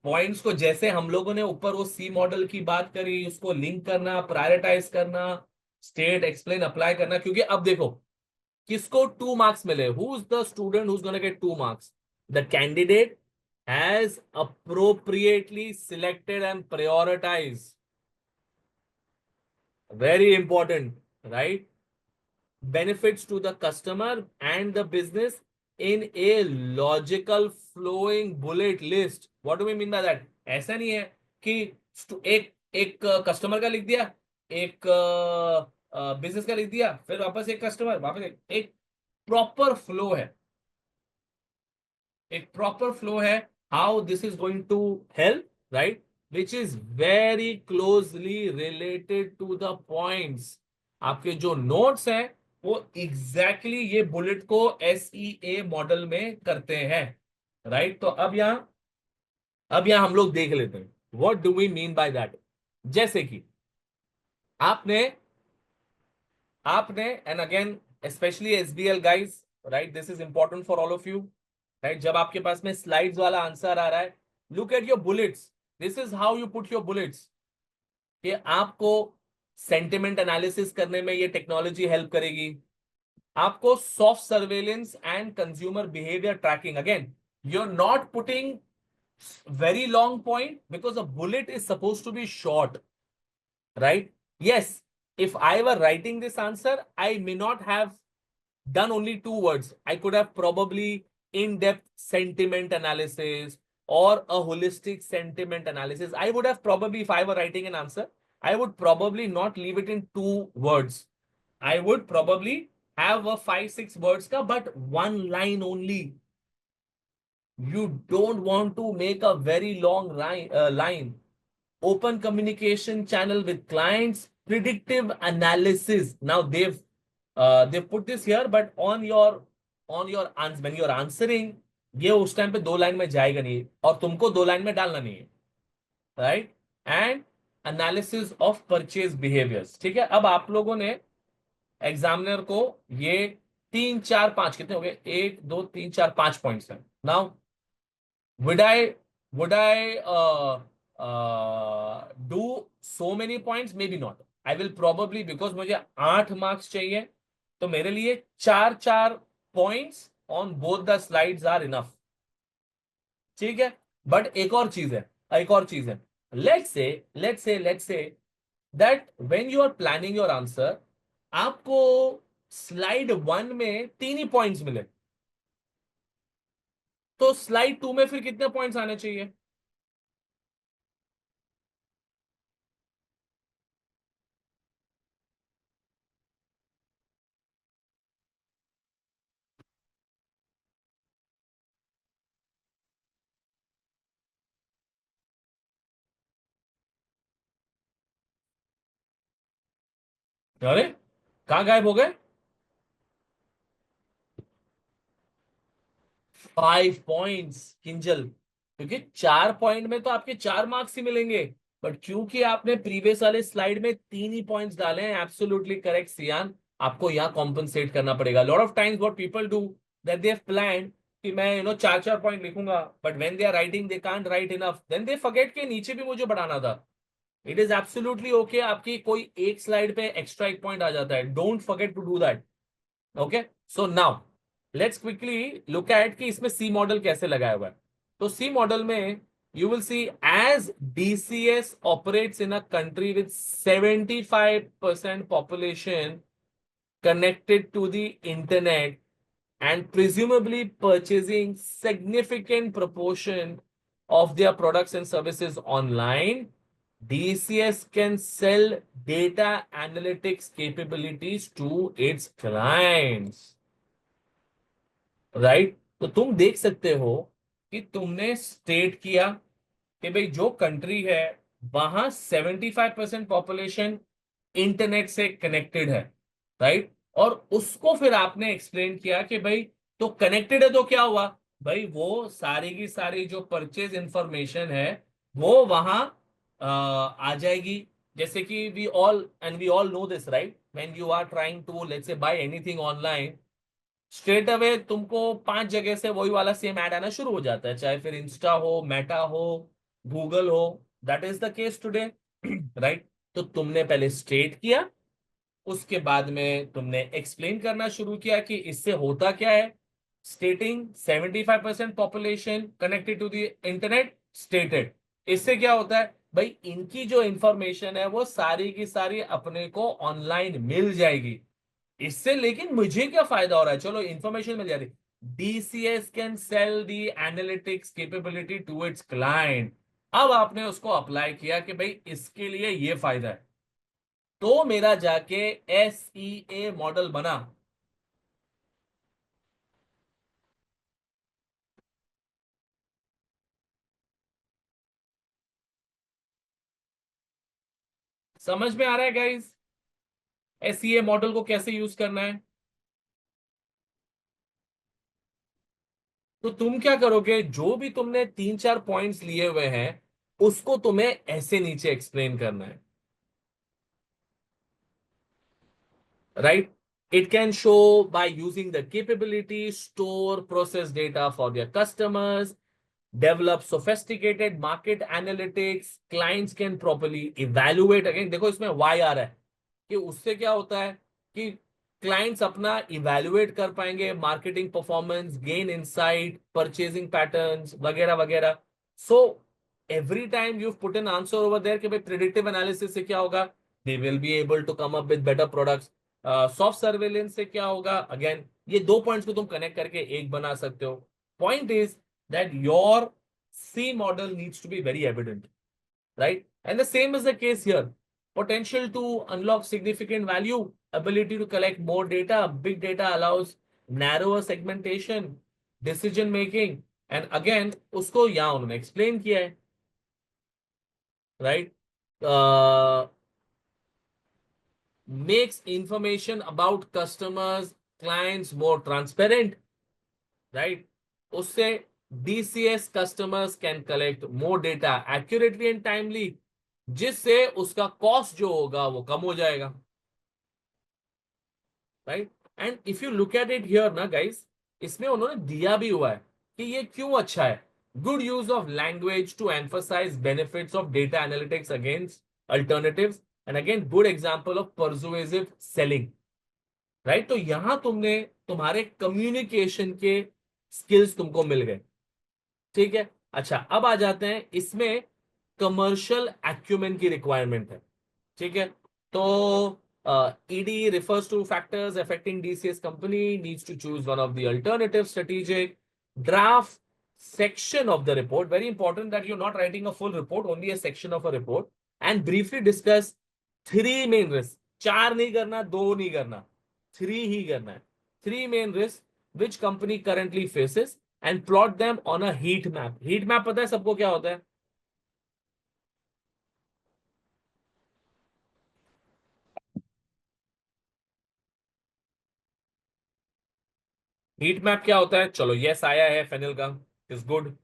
Speaker 1: पॉइंट्स को जैसे हम लोगों ने ऊपर वो सी मॉडल की बात करी, उसको लिंक करना, प्रायोरिटाइज करना, स्टेट एक्सप्लेन अप्लाई करना। क्योंकि अब देखो किसको 2 मार्क्स मिले, who is the student who is gonna get 2 marks? The candidate has appropriately selected and prioritize, very important, right? benefits to the customer and the business in a logical flowing bullet list. What do we mean by that? ऐसा नहीं है कि एक एक customer का लिख दिया, एक बिजनेस का लिख दिया, फिर वापस एक कस्टमर, वापस एक प्रॉपर फ्लो है, एक प्रॉपर फ्लो है। How this is going to help, right? Which is very closely related to the points. आपके जो नोट्स हैं वो एग्जैक्टली ये बुलेट को SEA मॉडल में करते हैं, राइट? तो अब यहां हम लोग देख लेते हैं what do we mean by that. जैसे कि आपने आपने and again specially SBL guys, right, this is important for all of you, right? जब आपके पास में स्लाइड्स वाला आंसर आ रहा है, look at your bullets, this is how you put your bullets. कि आपको सेंटिमेंट एनालिसिस करने में ये टेक्नोलॉजी हेल्प करेगी, आपको soft surveillance and consumer behaviour tracking, again you are not putting very long point because a bullet is supposed to be short, right? Yes, if I were writing this answer, I may not have done only 2 words. I could have probably in-depth sentiment analysis or a holistic sentiment analysis. I would have probably, if I were writing an answer, I would probably not leave it in 2 words. I would probably have a 5-6 words ka, but one line only. You don't want to make a very long line. Open communication channel with clients, predictive analysis. Now they've put this here, but on your answer, when you're answering, ये उस time पे 2 line में जाएगा नहीं और तुमको 2 line में डालना नहीं है, right? And analysis of purchase behaviours, ठीक है। अब आप लोगों ने एग्जामिनर को ये 3 4 5 कितने हो गए, 1 2 3 4 5 पॉइंट्स हैं। Now would I do so many points? Maybe not. I will probably, because मुझे 8 marks चाहिए, तो मेरे लिए 4 points on both the slides are enough, ठीक है। बट एक और चीज है, let's say that when you are planning your answer, आपको स्लाइड 1 में 3 ही पॉइंट्स मिले, तो स्लाइड 2 में फिर कितने पॉइंट्स आने चाहिए? अरे कहां गायब हो गए? 5 पॉइंट्स किंजल, क्योंकि 4 पॉइंट में तो आपके 4 मार्क्स ही मिलेंगे, बट क्योंकि आपने प्रीवियस वाले स्लाइड में 3 ही पॉइंट्स डाले हैं, एब्सोल्युटली करेक्ट सियान, आपको यहाँ कॉम्पनसेट करना पड़ेगा। Lot of times what people do, that they have planned कि मैं 4 पॉइंट लिखूंगा, but when they are writing they can't write enough, then they forget के नीचे भी मुझे बढ़ाना था। इट इज एब्सोल्युटली ओके, आपकी कोई एक स्लाइड पे एक्स्ट्रा एक पॉइंट आ जाता है, don't forget to do that. Okay, so now let's quickly look at कि इसमें सी मॉडल कैसे लगाया हुआ है। तो सी मॉडल में you will see as DCS operates in a country with 75% population connected to the internet and presumably purchasing significant proportion of their products and services online, DCS can sell data analytics capabilities to its clients. Right? तो तुम देख सकते हो कि तुमने state किया कि भाई जो कंट्री है वहां 75% पॉपुलेशन इंटरनेट से कनेक्टेड है, राइट? और उसको फिर आपने एक्सप्लेन किया कि भाई तो कनेक्टेड है तो क्या हुआ भाई, वो सारी की सारी जो परचेज इंफॉर्मेशन है वो वहां आ जाएगी। जैसे कि we all know this, right? When you are trying to let's say buy anything online, straight away तुमको 5 जगह से वही वाला सेम ऐड आना शुरू हो जाता है, चाहे फिर इंस्टा हो, मेटा हो, गूगल हो। That is the case today, right? तो तुमने पहले स्ट्रेट किया, उसके बाद में तुमने एक्सप्लेन करना शुरू किया कि इससे होता क्या है। Stating 75% population connected to the internet stated, इससे क्या होता है भाई, इनकी जो इंफॉर्मेशन है वो सारी की सारी अपने को ऑनलाइन मिल जाएगी। इससे लेकिन मुझे क्या फायदा हो रहा है, चलो इंफॉर्मेशन मिल जा रही, DCS can sell the analytics capability to its client. अब आपने उसको अप्लाई किया कि भाई इसके लिए ये फायदा है, तो मेरा जाके एसईए मॉडल बना। समझ में आ रहा है गाइस, एसईए मॉडल को कैसे यूज करना है? तो तुम क्या करोगे, जो भी तुमने 3 4 पॉइंट्स लिए हुए हैं उसको तुम्हें ऐसे नीचे एक्सप्लेन करना है, right? It can show by using the capability, store, process data for their customers, develop sophisticated market analytics, clients can properly evaluate। Again देखो इसमें why आ रहा है कि उससे क्या होता है कि क्लाइंट्स अपना इवेल्युएट कर पाएंगे, marketing performance, gain insight, purchasing patterns वगैरह वगैरह. So every time you put an answer over there कि भाई प्रिडिक्टिव एनालिसिस से क्या होगा, they will be able to come up with better products. Soft surveillance से क्या होगा, अगेन ये दो पॉइंट्स को तुम कनेक्ट करके एक बना सकते हो. Point is that your C model needs to be very evident, right? And the same is the case here. Potential to unlock significant value, ability to collect more data. Big data allows narrower segmentation, decision making. And again, उसको यहाँ उन्होंने explain किया है, right? Makes information about customers, clients more transparent, right? उससे DCS customers can collect more data accurately and timely, जिससे उसका cost जो होगा वो कम हो जाएगा, right. And if you look at it here ना गाइस, इसमें उन्होंने दिया भी हुआ है कि ये क्यों अच्छा है. Good use of language to emphasise benefits of data analytics against alternatives, and again good example of persuasive selling, right. तो यहां तुमने तुम्हारे कम्युनिकेशन के स्किल्स तुमको मिल गए, ठीक है. अच्छा, अब आ जाते हैं इसमें कमर्शियल एक्यूमेन की रिक्वायरमेंट है, ठीक है. तो ED refers to factors affecting DCS company, needs to choose one of the alternative strategic draft section of the report. Very important that you're not writing a full report, only a section of a report, and briefly discuss three main risks. चार नहीं करना, दो नहीं करना, three ही करना है. Three main risks which company currently faces and plot them on a heat map. Heat map पता है सबको क्या होता है? हीट मैप क्या होता है? चलो यस आया है फेनिल का, इज गुड.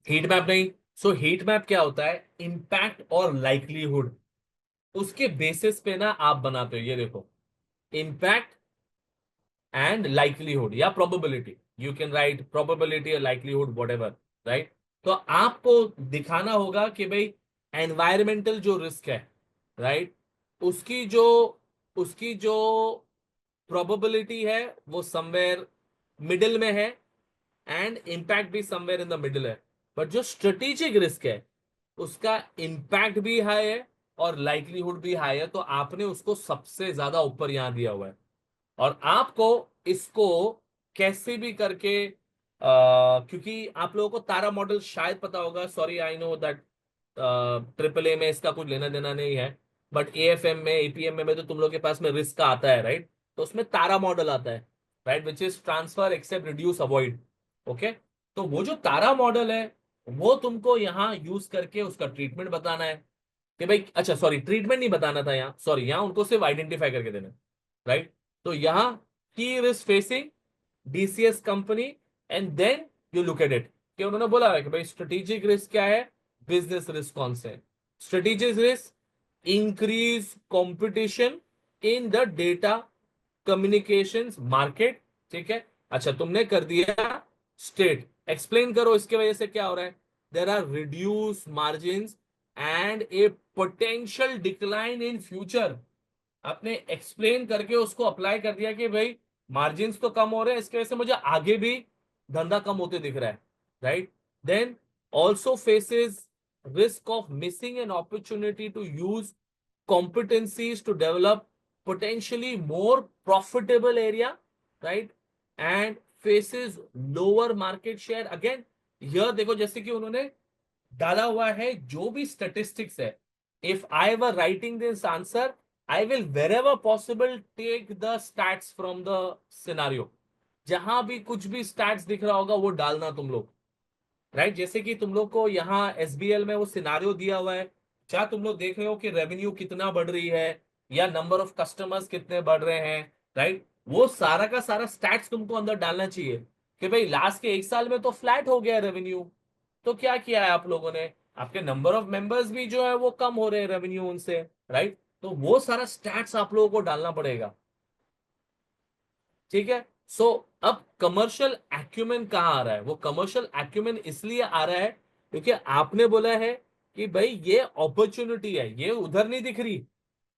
Speaker 1: हीट मैप नहीं. सो हीट मैप क्या होता है? इम्पैक्ट और लाइकलीहुड, उसके बेसिस पे ना आप बनाते हो. ये देखो, इम्पैक्ट एंड लाइकलीहुड या probability, you can write probability और लाइकलीहुड व्हाटएवर, राइट. तो आपको दिखाना होगा कि भाई एनवायरमेंटल जो रिस्क है, राइट, उसकी जो उसकी जो प्रोबेबिलिटी है वो समवेयर मिडिल में है, एंड इम्पैक्ट भी समवेयर इन द मिडिल है. बट जो स्ट्रेटेजिक रिस्क है उसका इम्पैक्ट भी हाई है और लाइकलीहुड भी हाई है, तो आपने उसको सबसे ज्यादा ऊपर यहां दिया हुआ है. और आपको इसको कैसे भी करके क्योंकि आप लोगों को तारा मॉडल शायद पता होगा, sorry I know that triple A में इसका कुछ लेना देना नहीं है, बट AFM में, APM में तो तुम लोग के पास में रिस्क का आता है, राइट. तो उसमें तारा मॉडल आता है, right, which is transfer accept reduce avoid. Okay. तो वो जो तारा मॉडल है वो तुमको यहाँ यूज करके उसका ट्रीटमेंट बताना है कि भाई, अच्छा सॉरी, ट्रीटमेंट नहीं बताना था यहाँ, सॉरी, यहाँ उनको सिर्फ आइडेंटिफाई करके देना, राइट. तो यहाँ की risk facing DCS company, and then you look at it कि उन्होंने बोला है कि भाई स्ट्रेटेजिक रिस्क क्या है, बिजनेस रिस्क कौन से. Strategic risk increase competition in the data communications market, ठीक है. अच्छा, तुमने कर दिया स्टेट, एक्सप्लेन करो इसके वजह से क्या हो रहा है. There are reduce margin and a potential decline in future. आपने एक्सप्लेन करके उसको अप्लाई कर दिया कि भाई मार्जिन तो कम हो रहे हैं, इसकी वजह से मुझे आगे भी धंधा कम होते दिख रहा है, right. Then also faces risk of missing an opportunity to use competencies to develop potentially more profitable area, right, and faces lower market share. Again here देखो, जैसे कि उन्होंने डाला हुआ है जो भी स्टेटिस्टिक्स है, if I were writing this answer I will wherever possible take the stats from the scenario. जहां भी कुछ भी स्टैट्स दिख रहा होगा वो डालना तुम लोग, राइट. जैसे कि तुम लोग को यहाँ SBL में वो सिनारियो दिया हुआ है, क्या तुम लोग देख रहे हो कि रेवेन्यू कितना बढ़ रही है या नंबर ऑफ कस्टमर्स कितने बढ़ रहे हैं, राइट. वो सारा का सारा स्टैट्स तुमको अंदर डालना चाहिए कि भाई लास्ट के एक साल में तो फ्लैट हो गया रेवेन्यू, तो क्या किया है आप लोगों ने, आपके नंबर ऑफ मेंबर्स भी जो है वो कम हो रहे हैं रेवेन्यू उनसे, राइट. तो वो सारा स्टैट्स आप लोगों को डालना पड़ेगा, ठीक है. सो अब कमर्शियल एक्यूमेन कहाँ आ रहा है? वो कमर्शियल एक्यूमेन इसलिए आ रहा है क्योंकि आपने बोला है कि भाई ये अपॉर्चुनिटी है, ये उधर नहीं दिख रही।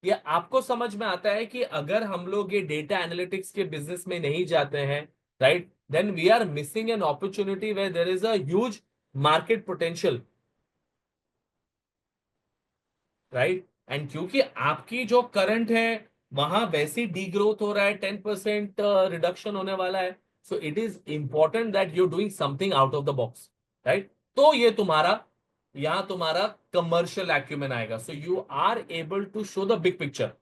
Speaker 1: ये आपको समझ में आता है कि अगर हम लोग ये डेटा एनालिटिक्स के बिजनेस में नहीं जाते हैं, right, then we are missing an opportunity where there is a huge market potential, right. And क्योंकि आपकी जो करंट है वहां वैसी डी ग्रोथ हो रहा है, 10% रिडक्शन होने वाला है, so it is important that you doing something out of the box, right. तो ये तुम्हारा यहां तुम्हारा कमर्शियल एक्यूमेन आएगा, so you are able to show the big picture.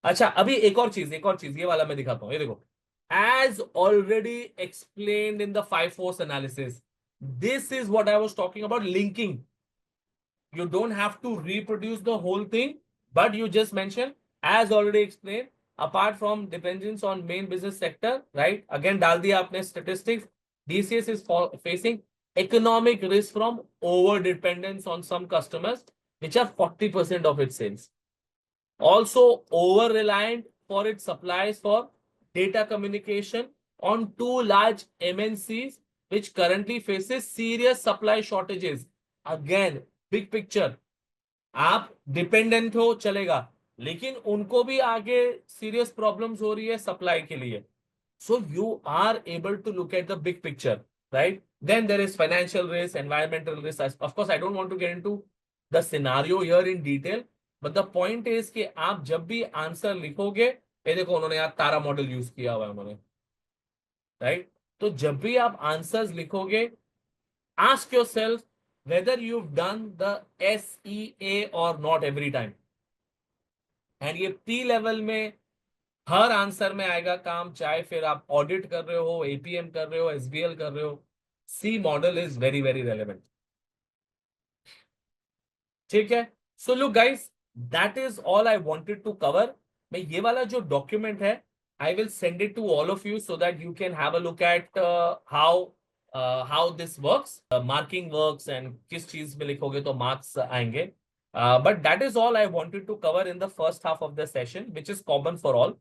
Speaker 1: अच्छा, अभी एक और चीज ये वाला मैं दिखाता हूं, ये देखो। As already explained in the 5 force analysis, this is what I was talking about, linking. You don't have to reproduce the whole thing, but you just mention, as already explained, apart from dependence on main business sector, right? Again, डाल दिया आपने statistics. DCS is facing economic risk from over dependence on some customers, which are 40% of its sales. Also, over reliant for its supplies for data communication on 2 large MNCs, which currently faces serious supply shortages. Again, big picture, आप dependent हो चलेगा, लेकिन उनको भी आगे serious problems हो रही है सप्लाई के लिए। So you are able to look at the big picture, right. Then there is financial risk, environmental risk, of course I don't want to get into the scenario here in detail, but the point is कि आप जब भी answer लिखोगे, ये देखो उन्होंने यहाँ तारा model use किया हुआ है उन्होंने, राइट। तो जब भी आप आंसर्स लिखोगे, ask yourself whether you've done the SEA or not every time. And ये P लेवल में हर आंसर में आएगा काम, चाहे फिर आप ऑडिट कर रहे हो, एपीएम कर रहे हो, एसबीएल कर रहे हो, C model is very very relevant. ठीक है, so look guys, that is all I wanted to cover. मैं ये वाला जो डॉक्यूमेंट है, I will send it to all of you so that you can have a look at how this works, marking works, and किस चीज में लिखोगे तो मार्क्स आएंगे। But that is all I wanted to cover in the first half of the session, which is common for all.